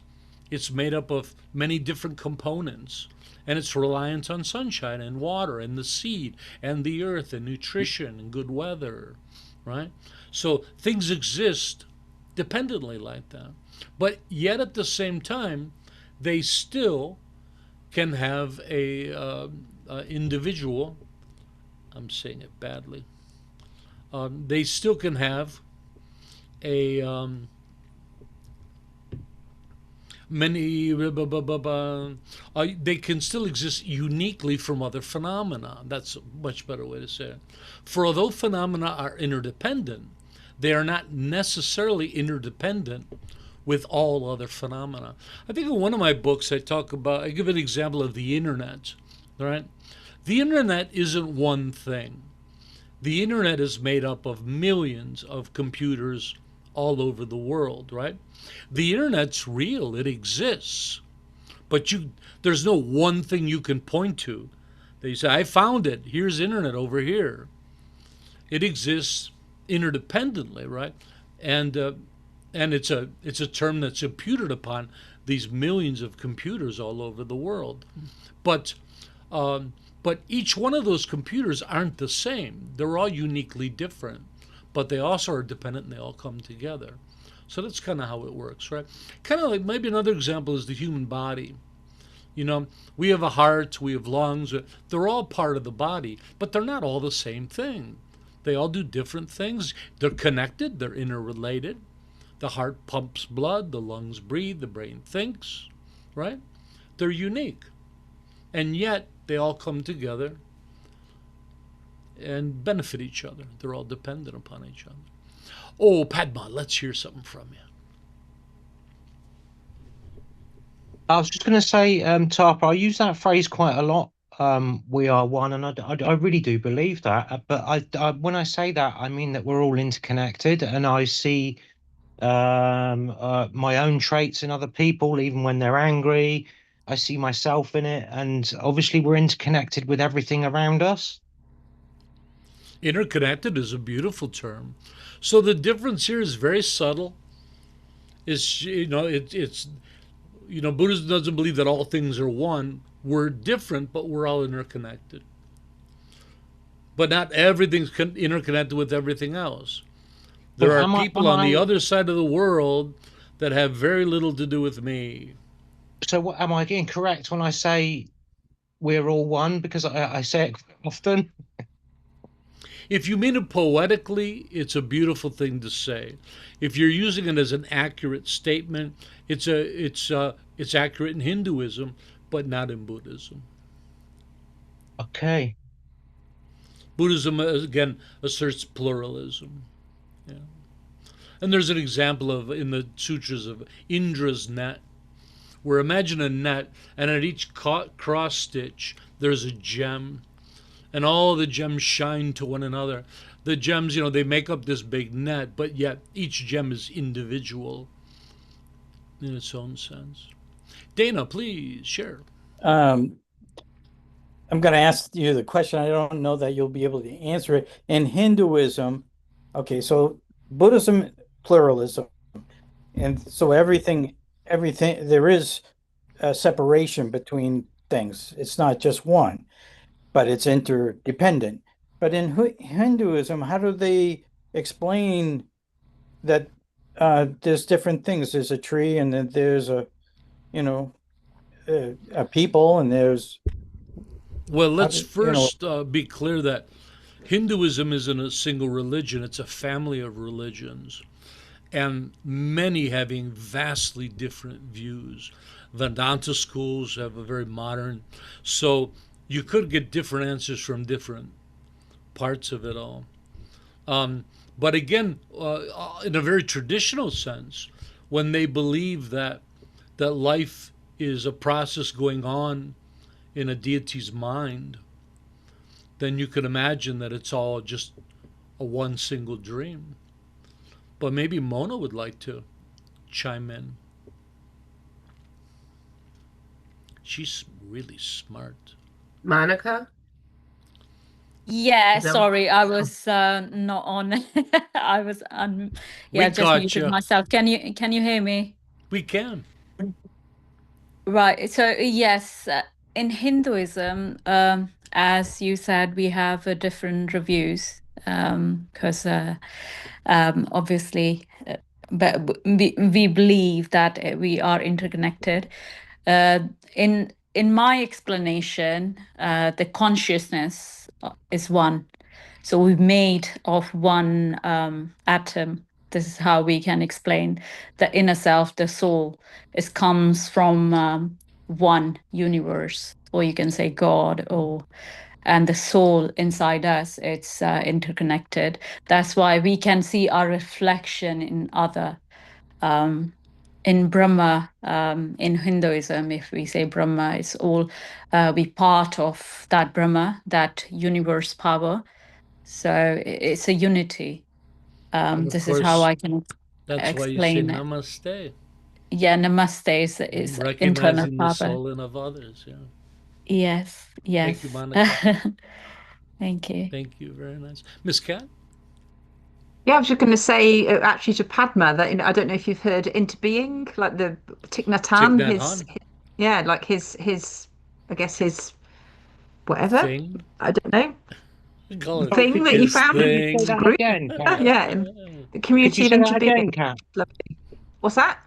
it's made up of many different components. And it's reliant on sunshine and water and the seed and the earth and nutrition and good weather, right? So things exist dependently like that. But yet at the same time, they still can have a individual. I'm saying it badly. They still can have a many they can still exist uniquely from other phenomena. That's a much better way to say it. For although phenomena are interdependent, they are not necessarily interdependent with all other phenomena. I think in one of my books I give an example of the internet, right? The internet isn't one thing. The internet is made up of millions of computers all over the world, right? The internet's real, it exists. But there's no one thing you can point to. They say, I found it. Here's internet over here. It exists interdependently, right? And it's a term that's imputed upon these millions of computers all over the world. But um, but each one of those computers aren't the same. They're all uniquely different, but they also are dependent and they all come together. So that's kind of how it works, right? Kind of like maybe another example is the human body. You know, we have a heart, we have lungs, they're all part of the body, but they're not all the same thing. They all do different things. They're connected, they're interrelated. The heart pumps blood, the lungs breathe, the brain thinks, right? They're unique. And yet they all come together and benefit each other. They're all dependent upon each other. Oh, Padma, let's hear something from you. I was just going to say, Tarpa, I use that phrase quite a lot. We are one, and I really do believe that. But when I say that, I mean that we're all interconnected, and I see my own traits in other people, even when they're angry. I see myself in it, and obviously we're interconnected with everything around us. Interconnected is a beautiful term. So the difference here is very subtle. It's Buddhism doesn't believe that all things are one. We're different, but we're all interconnected. But not everything's interconnected with everything else. There are people on the other side of the world that have very little to do with me. So am I incorrect when I say we're all one? Because I say it often. If you mean it poetically, it's a beautiful thing to say. If you're using it as an accurate statement, it's accurate in Hinduism, but not in Buddhism. Okay. Buddhism again asserts pluralism. Yeah. And there's an example of in the sutras of Indra's net, where imagine a net, and at each cross stitch there's a gem, and all the gems shine to one another. The gems, they make up this big net, but yet each gem is individual in its own sense. Dana, please share. I'm going to ask you the question. I don't know that you'll be able to answer it. In Hinduism, okay, so Buddhism, pluralism, and so everything everything, there is a separation between things. It's not just one, but it's interdependent. But in Hinduism, how do they explain that there's different things? There's a tree, and then there's you know, a people, and there's Well, how let's do you know? first be clear that Hinduism isn't a single religion, it's a family of religions, and many having vastly different views. Vedanta schools have a very modern, so you could get different answers from different parts of it all. Um, but again, in a very traditional sense, when they believe that life is a process going on in a deity's mind, then you can imagine that it's all just a one single dream. But maybe Mona would like to chime in. She's really smart. Monica? Yeah, Is that what? sorry, I Oh, was not on. I was We yeah, just got muted you. myself. Can you hear me? We can. Right. So yes, in Hinduism, as you said, we have different reviews because obviously, but we believe that we are interconnected. Uh, in my explanation, the consciousness is one. So we're made of one atom. This is how we can explain the inner self, the soul. It comes from one universe, or you can say God, or and the soul inside us. It's interconnected. That's why we can see our reflection in other. Um, in Brahma, in Hinduism, if we say Brahma, it's all we part of that Brahma, that universe power. So it's a unity. And of This is how course, I can that's why you say explain it. namaste, Yeah, namaste is internal recognizing the power. soul in of others. Yeah. Yes, Thank you, yes. Monica. Thank you. Thank you. Very nice. Miss Cat? Yeah, I was just going to say actually to Padma that I don't know if you've heard interbeing, like the Thich Nhat Thich Hanh, Nhat Hanh? yeah, like his I guess his whatever, Thing? I don't know, Call it Oh, thing that he his found, could you say his thing. that group, again, Kat? yeah, and the Could you community of say that again, interbeing. Kat? Lovely. What's that?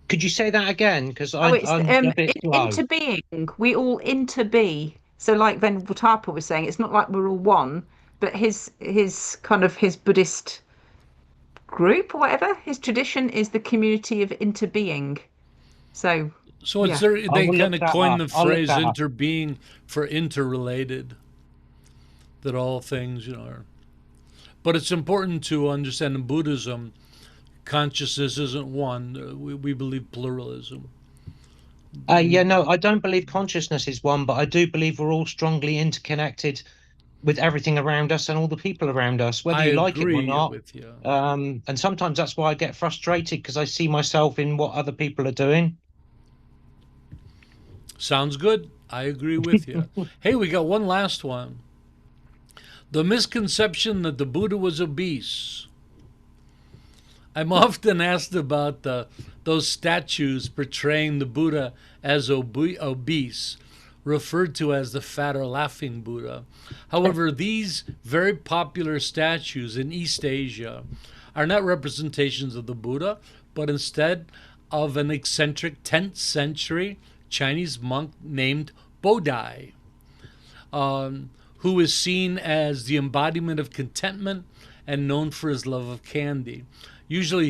Could you say that again? Because Oh, it's I'm a bit slow. interbeing. We all interbe. So, like Venerable Tarpa was saying, it's not like we're all one, but his kind of his Buddhist group or whatever, his tradition is the community of interbeing. So, So it's yeah. there, I they will look kind of that coined up. the I'll look phrase that up. interbeing for interrelated, that all things, are. But it's important to understand in Buddhism, consciousness isn't one. We believe pluralism. Yeah, no, I don't believe consciousness is one, but I do believe we're all strongly interconnected with everything around us and all the people around us, whether I you like it or agree not. with you. And sometimes that's why I get frustrated because I see myself in what other people are doing. Sounds good. I agree with you. Hey, we got one last one. The misconception that the Buddha was obese. I'm often asked about those statues portraying the Buddha as obese, referred to as the fat or laughing Buddha. However, these very popular statues in East Asia are not representations of the Buddha, but instead of an eccentric 10th century Chinese monk named Bodai, who is seen as the embodiment of contentment and known for his love of candy. Usually,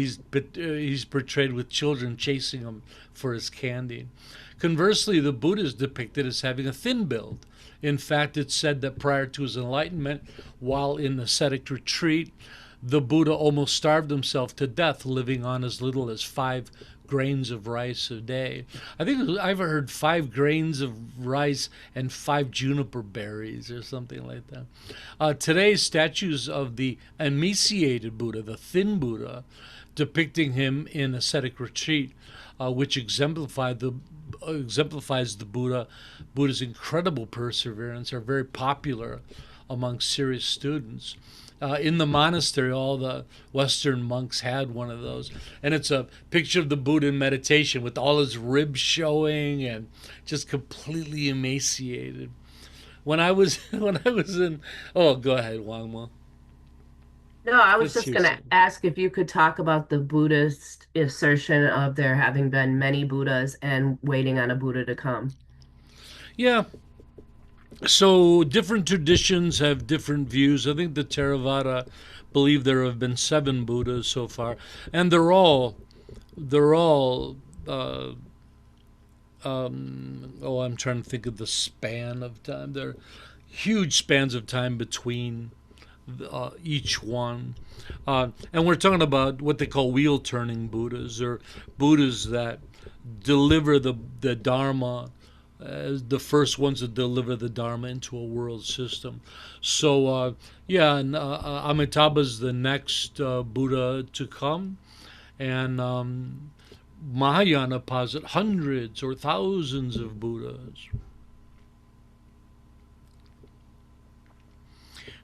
he's portrayed with children chasing him for his candy. Conversely, the Buddha is depicted as having a thin build. In fact, it's said that prior to his enlightenment, while in ascetic retreat, the Buddha almost starved himself to death, living on as little as 5 grains of rice a day. I think I've heard 5 grains of rice and 5 juniper berries or something like that. Today's statues of the emaciated Buddha, the thin Buddha, depicting him in ascetic retreat, which exemplifies the Buddha's incredible perseverance, are very popular among serious students. In the monastery, all the Western monks had one of those, and it's a picture of the Buddha in meditation with all his ribs showing and just completely emaciated. When I was in, oh, go ahead, Wang Mo. No, I was Let's just hear going to something. ask if you could talk about the Buddhist assertion of there having been many Buddhas and waiting on a Buddha to come. Yeah. So different traditions have different views. I think the Theravada believe there have been 7 Buddhas so far, and they're all oh, I'm trying to think of the span of time. There are huge spans of time between each one. And we're talking about what they call wheel turning Buddhas, or Buddhas that deliver the Dharma as the first ones to deliver the Dharma into a world system. So, yeah, and Amitabha's the next Buddha to come. And Mahayana posit hundreds or thousands of Buddhas.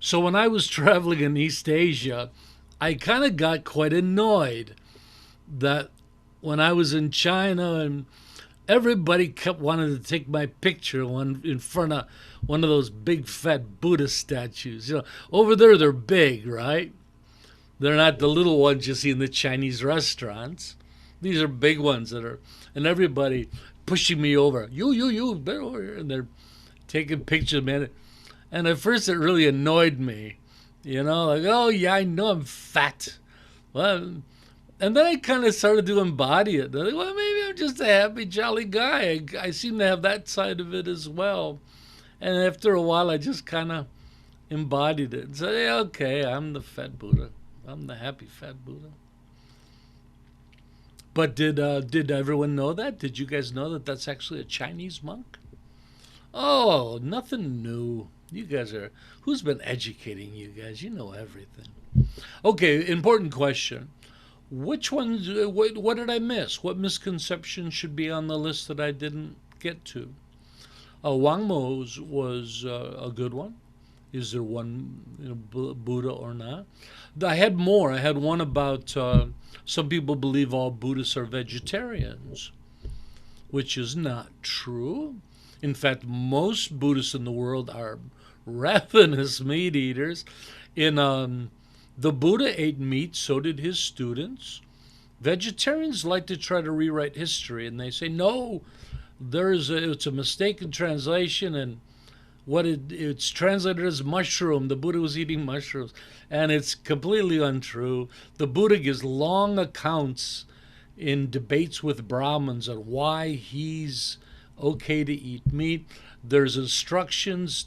So when I was traveling in East Asia, I kind of got quite annoyed that when I was in China and everybody kept wanting to take my picture in front of one of those big fat Buddha statues. Over there they're big, right? They're not the little ones you see in the Chinese restaurants. These are big ones and everybody pushing me over. You, they're over here, and they're taking pictures, man. And at first it really annoyed me, like, oh yeah, I know I'm fat. Well, and then I kind of started to embody it. Like, well, maybe I'm just a happy, jolly guy. I seem to have that side of it as well. And after a while, I just kind of embodied it and said, hey, okay, I'm the fat Buddha. I'm the happy fat Buddha. But did everyone know that? Did you guys know that that's actually a Chinese monk? Oh, nothing new. You guys who's been educating you guys? You know everything. Okay, important question. Which ones, what did I miss? What misconceptions should be on the list that I didn't get to? Wang Mo's was a good one. Is there one Buddha or not? I had more. I had one about some people believe all Buddhists are vegetarians, which is not true. In fact, most Buddhists in the world are ravenous meat eaters. In the Buddha ate meat, so did his students. Vegetarians like to try to rewrite history, and they say no, it's a mistaken translation, and it's translated as mushroom. The Buddha was eating mushrooms, and it's completely untrue. The Buddha gives long accounts in debates with Brahmins on why he's okay to eat meat. There's instructions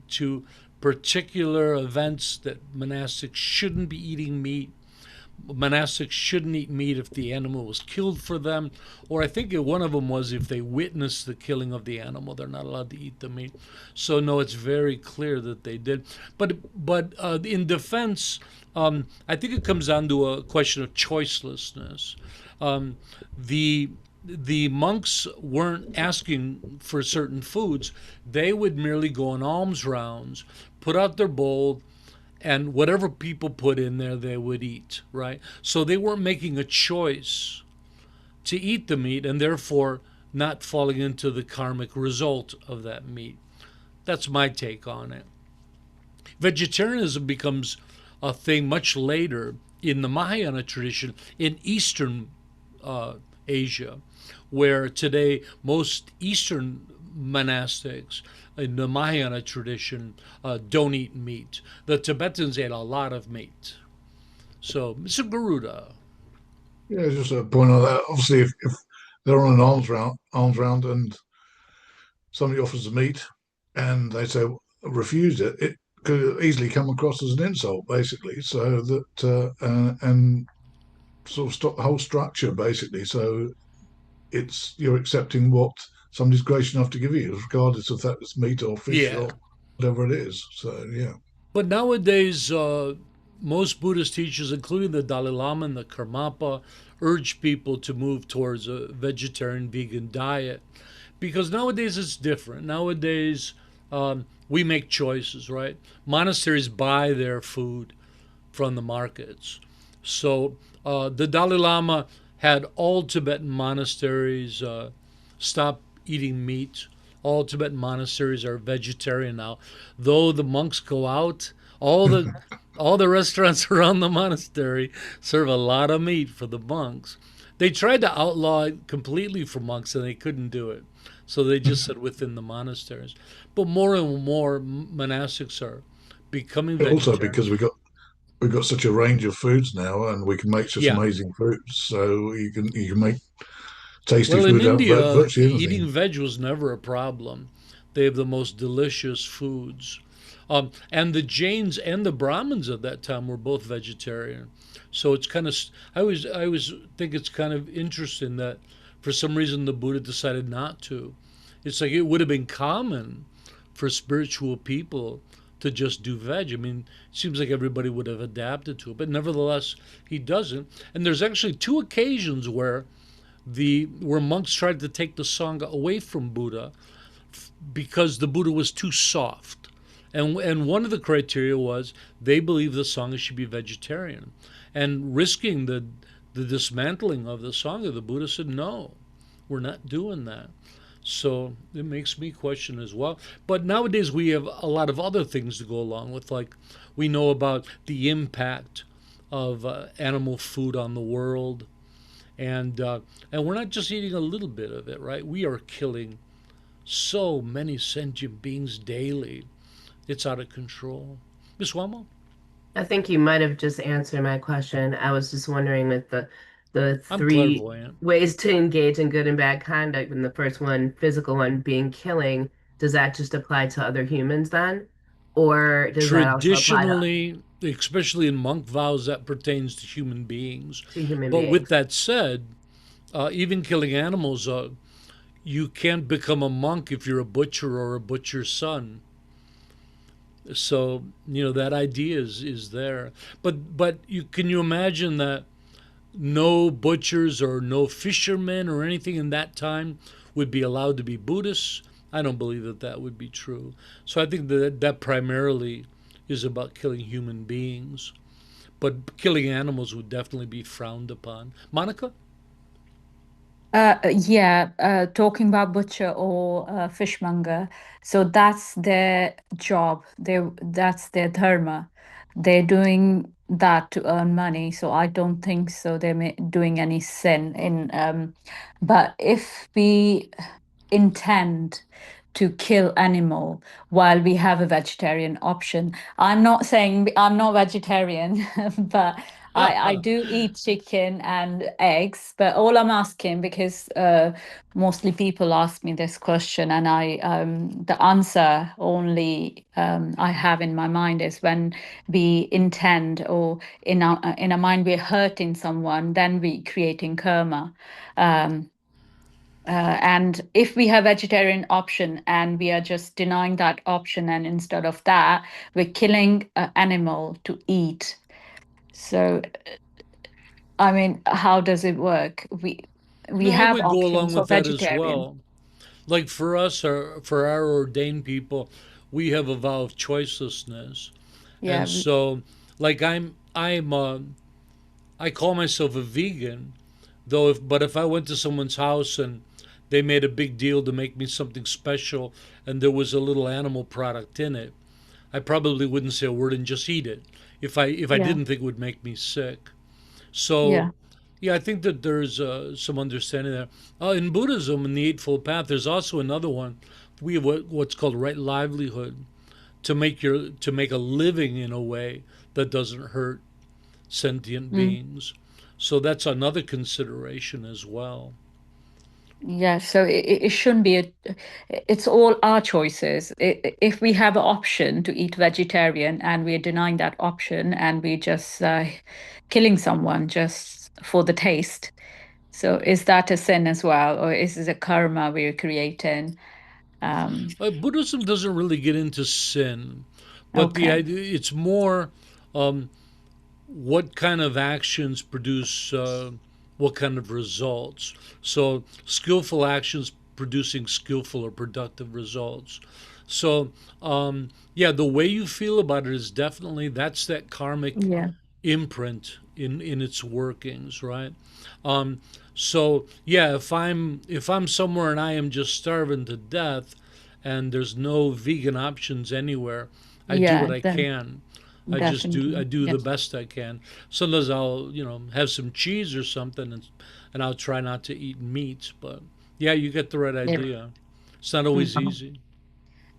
to particular events that monastics shouldn't be eating meat. Monastics shouldn't eat meat if the animal was killed for them, or I think one of them was if they witnessed the killing of the animal, they're not allowed to eat the meat. So no, it's very clear that they did. But in defense, I think it comes down to a question of choicelessness. The monks weren't asking for certain foods. They would merely go on alms rounds, put out their bowl, and whatever people put in there, they would eat, right? So they weren't making a choice to eat the meat and therefore not falling into the karmic result of that meat. That's my take on it. Vegetarianism becomes a thing much later in the Mahayana tradition in Eastern Asia, where today most Eastern monastics in the Mahayana tradition don't eat meat. The Tibetans ate a lot of meat. So, Mr. Garuda. Yeah, just a point on that. Obviously, if they're on an arms round, and somebody offers the meat, and they say refuse it, it could easily come across as an insult, basically. So that and sort of stop the whole structure, basically. So you're accepting what somebody's gracious enough to give you, regardless of that it's meat or fish Yeah. or whatever it is. So yeah. But nowadays, most Buddhist teachers, including the Dalai Lama and the Karmapa, urge people to move towards a vegetarian vegan diet because nowadays it's different. Nowadays, we make choices, right? Monasteries buy their food from the markets. So the Dalai Lama had all Tibetan monasteries stop eating meat. All Tibetan monasteries are vegetarian now. Though the monks go out, all the restaurants around the monastery serve a lot of meat for the monks. They tried to outlaw it completely for monks and they couldn't do it. So they just said within the monasteries. But more and more monastics are becoming Also, vegetarian. because we've got such a range of foods now, and we can make such Yeah. amazing foods. So you can make tasty Well, in food out of India, virtually eating anything. veg was never a problem. They have the most delicious foods. And the Jains and the Brahmins at that time were both vegetarian. So it's kind of, I always think it's kind of interesting that for some reason the Buddha decided not to. It's like it would have been common for spiritual people to just do veg. I mean, it seems like everybody would have adapted to it, but nevertheless, he doesn't. And there's actually two occasions where monks tried to take the sangha away from Buddha because the Buddha was too soft. And one of the criteria was they believed the sangha should be vegetarian. And risking the dismantling of the sangha, the Buddha said, no, we're not doing that. So it makes me question as well. But nowadays we have a lot of other things to go along with, like we know about the impact of animal food on the world, and we're not just eating a little bit of it, right? We are killing so many sentient beings daily. It's out of control. Miss Wamo? I think you might have just answered my question. I was just wondering with the I'm three clairvoyant. ways to engage in good and bad conduct, and the first one, physical one, being killing, does that just apply to other humans then? Or does that also apply Traditionally, especially in monk vows, that pertains to human beings. to human But with beings? that said, even killing animals, you can't become a monk if you're a butcher or a butcher's son. So that idea is there. But can you imagine that no butchers or no fishermen or anything in that time would be allowed to be Buddhists? I don't believe that that would be true. So I think that primarily is about killing human beings. But killing animals would definitely be frowned upon. Monica? Yeah, talking about butcher or fishmonger. So that's their job. That's their dharma. They're doing that to earn money. So I don't think so. Doing any sin in. But if we intend to kill animal while we have a vegetarian option. I'm not saying I'm not vegetarian, but I do eat chicken and eggs. But all I'm asking, because mostly people ask me this question, and the answer only I have in my mind is when we intend or in our mind we're hurting someone, then we creating karma. And if we have vegetarian option and we are just denying that option, and instead of that, we're killing an animal to eat. So, I mean, how does it work? We No, I have would go along options with of that as vegetarian. well. Like for us, for our ordained people, we have a vow of choicelessness, and Yeah, so like I call myself a vegan, though. But if I went to someone's house and they made a big deal to make me something special, and there was a little animal product in it, I probably wouldn't say a word and just eat it if I yeah, didn't think it would make me sick. So, yeah. yeah, I think that there's some understanding there. In Buddhism, in the Eightfold Path, there's also another one. We have what's called right livelihood, to make a living in a way that doesn't hurt sentient Mm. beings. So that's another consideration as well. Yeah, so it shouldn't be it's all our choices. If we have an option to eat vegetarian and we're denying that option and we're just killing someone just for the taste, so is that a sin as well, or is it a karma we're creating? Um, Buddhism doesn't really get into sin, but the okay. idea it's more um, what kind of actions produce what kind of results. So skillful actions producing skillful or productive results. So, yeah, the way you feel about it is definitely that's that karmic Yeah. imprint in its workings, right? Um, so yeah, if I'm somewhere and I am just starving to death, and there's no vegan options anywhere, I do what Yeah, I then can. I definitely. do the Yes. best I can. Sometimes I'll have some cheese or something, and I'll try not to eat meat. But yeah, you get the right Yep. idea. It's not always Mhm. easy.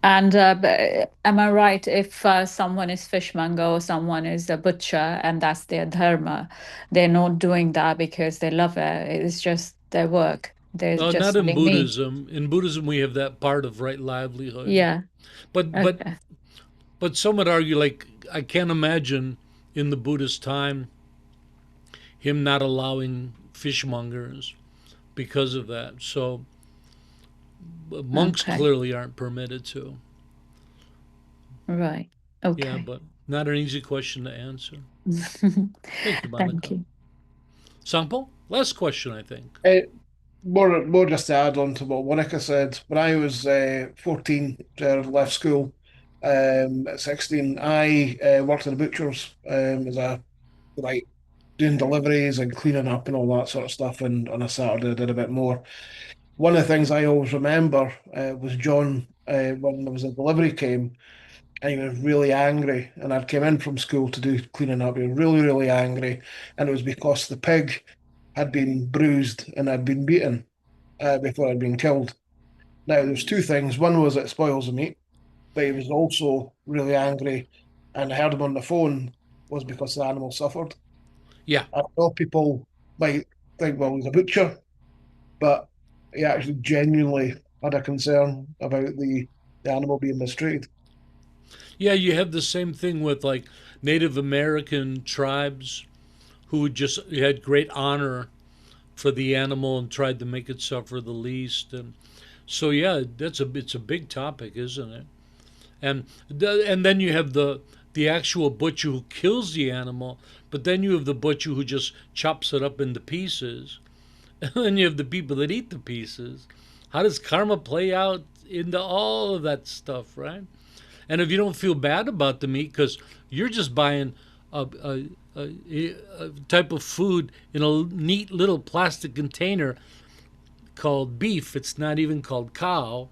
And am I right if someone is fishmonger or someone is a butcher and that's their dharma, they're not doing that because they love it. It's just their work. They're Not just in selling meat. Buddhism. In Buddhism, we have that part of right livelihood. Yeah. But but Okay. but some would argue, like, I can't imagine in the Buddhist time him not allowing fishmongers because of that. So monks Okay. clearly aren't permitted to. Right. Yeah, Okay. but not an easy question to answer. Thank you, Thank Monica. you. Sampo, last question, I think. More just to add on to what Monica said. When I was 14, left school. At 16, I worked in a butcher's as a like doing deliveries and cleaning up and all that sort of stuff. And on a Saturday, I did a bit more. One of the things I always remember was John when there was a delivery came and he was really angry. And I came in from school to do cleaning up. He was really, really angry, and it was because the pig had been bruised and had been beaten before it had been killed. Now, there's two things. One was it spoils the meat, but he was also really angry, and I heard him on the phone was because the animal suffered. Yeah. I know people might think, well, he's a butcher, but he actually genuinely had a concern about the animal being mistreated. Yeah, you have the same thing with like Native American tribes who just had great honor for the animal and tried to make it suffer the least. And so yeah, it's a big topic, isn't it? And then you have the actual butcher who kills the animal, but then you have the butcher who just chops it up into pieces, and then you have the people that eat the pieces. How does karma play out into all of that stuff, right? And if you don't feel bad about the meat because you're just buying a type of food in a neat little plastic container called beef, it's not even called cow,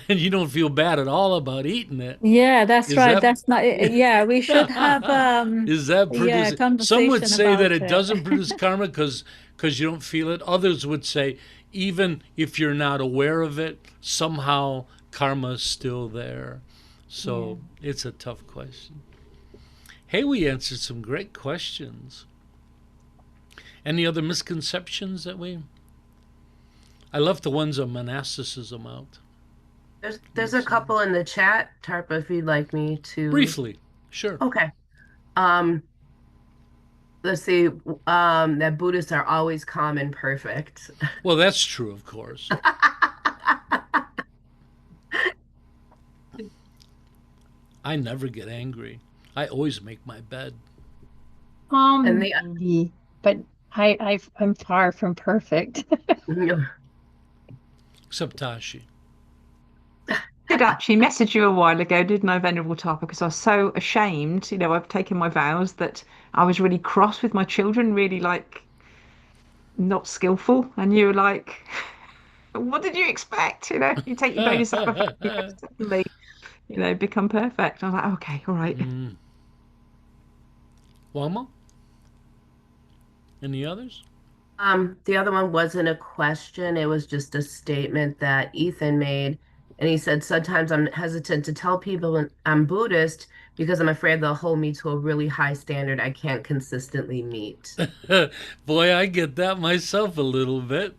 and you don't feel bad at all about eating it. Yeah, that's Is right. that That's not, yeah, we should have is that yeah, producing? Some would conversation say that about it it. doesn't produce karma because you don't feel it. Others would say even if you're not aware of it, somehow karma is still there. Yeah. So it's a tough question. Hey, we answered some great questions. Any other misconceptions that we? I left the ones on monasticism out. There's a couple in the chat, Tarpa, if you'd like me to. Briefly, sure. Okay. Let's see. That Buddhists are always calm and perfect. Well, that's true, of course. I never get angry. I always make my bed. And the Maybe, but I'm far from perfect. Except Tashi. Did actually message you a while ago, didn't I, Venerable Tarpa? Because I was so ashamed. I've taken my vows that I was really cross with my children, really like not skillful. And you were like, what did you expect? You take your baby sacrifice, you suddenly, become perfect. I was like, okay, all right. Wama? Any others? The other one wasn't a question, it was just a statement that Ethan made. And he said, sometimes I'm hesitant to tell people I'm Buddhist because I'm afraid they'll hold me to a really high standard I can't consistently meet. Boy, I get that myself a little bit.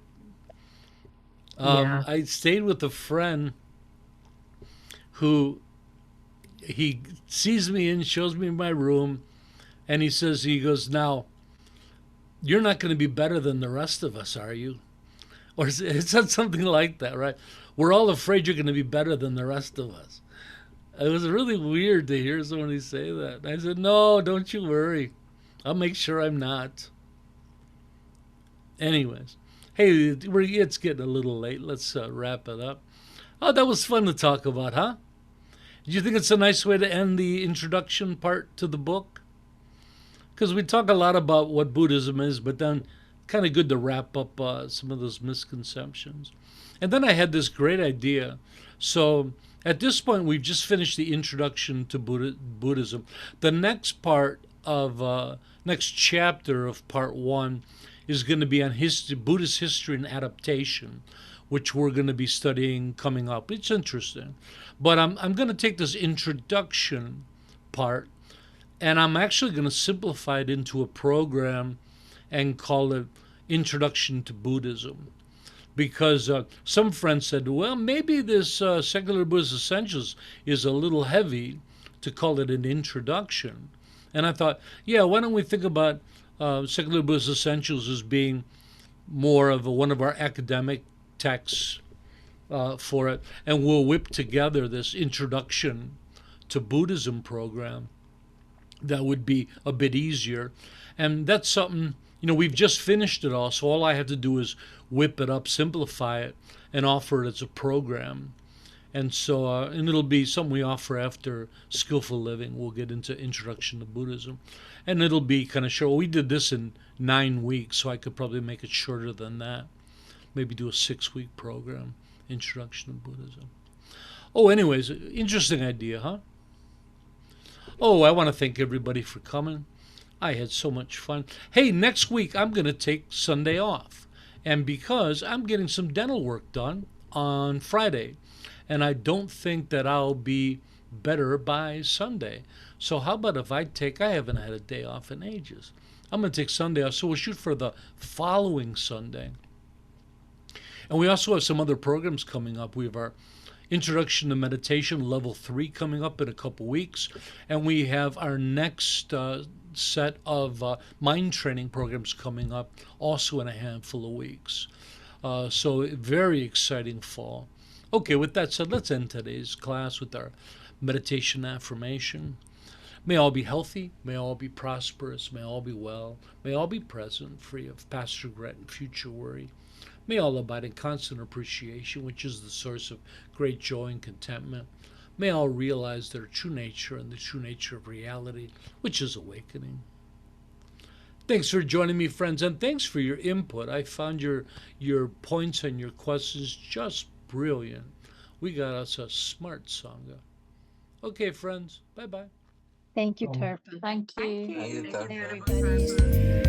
Yeah. I stayed with a friend who he sees me and shows me my room, and he goes, now, you're not going to be better than the rest of us, are you? Or it said something like that, right? We're all afraid you're going to be better than the rest of us. It was really weird to hear somebody say that. And I said, no, don't you worry. I'll make sure I'm not. Anyways, hey, it's getting a little late. Let's wrap it up. Oh, that was fun to talk about, huh? Do you think it's a nice way to end the introduction part to the book? Because we talk a lot about what Buddhism is, but then kind of good to wrap up some of those misconceptions. And then I had this great idea. So at this point, we've just finished the introduction to Buddhism. The next part of next chapter of part 1 is going to be on Buddhist history and adaptation, which we're going to be studying coming up. It's interesting. But I'm going to take this introduction part, and I'm actually going to simplify it into a program and call it Introduction to Buddhism. Because some friends said, well, maybe this Secular Buddhist Essentials is a little heavy to call it an introduction. And I thought, yeah, why don't we think about Secular Buddhist Essentials as being more of one of our academic texts for it, and we'll whip together this introduction to Buddhism program that would be a bit easier. And that's something, we've just finished it all, so all I have to do is whip it up, simplify it, and offer it as a program. And so, and it'll be something we offer after Skillful Living. We'll get into Introduction to Buddhism. And it'll be kind of short. We did this in 9 weeks, so I could probably make it shorter than that. Maybe do a 6-week program, Introduction to Buddhism. Oh, anyways, interesting idea, huh? Oh, I want to thank everybody for coming. I had so much fun. Hey, next week I'm going to take Sunday off. And because I'm getting some dental work done on Friday, and I don't think that I'll be better by Sunday. So how about if I haven't had a day off in ages. I'm going to take Sunday off, so we'll shoot for the following Sunday. And we also have some other programs coming up. We have our Introduction to Meditation Level 3 coming up in a couple weeks. And we have our next set of mind training programs coming up also in a handful of weeks. So very exciting fall. Okay, with that said, let's end today's class with our meditation affirmation. May all be healthy, may all be prosperous, may all be well, may all be present, free of past regret and future worry. May all abide in constant appreciation, which is the source of great joy and contentment. May all realize their true nature and the true nature of reality, which is awakening. Thanks for joining me, friends, and thanks for your input. I found your points and your questions just brilliant. We got us a smart Sangha. Okay, friends, bye-bye. Thank you, Tarpa. Thank you. Thank you, everybody.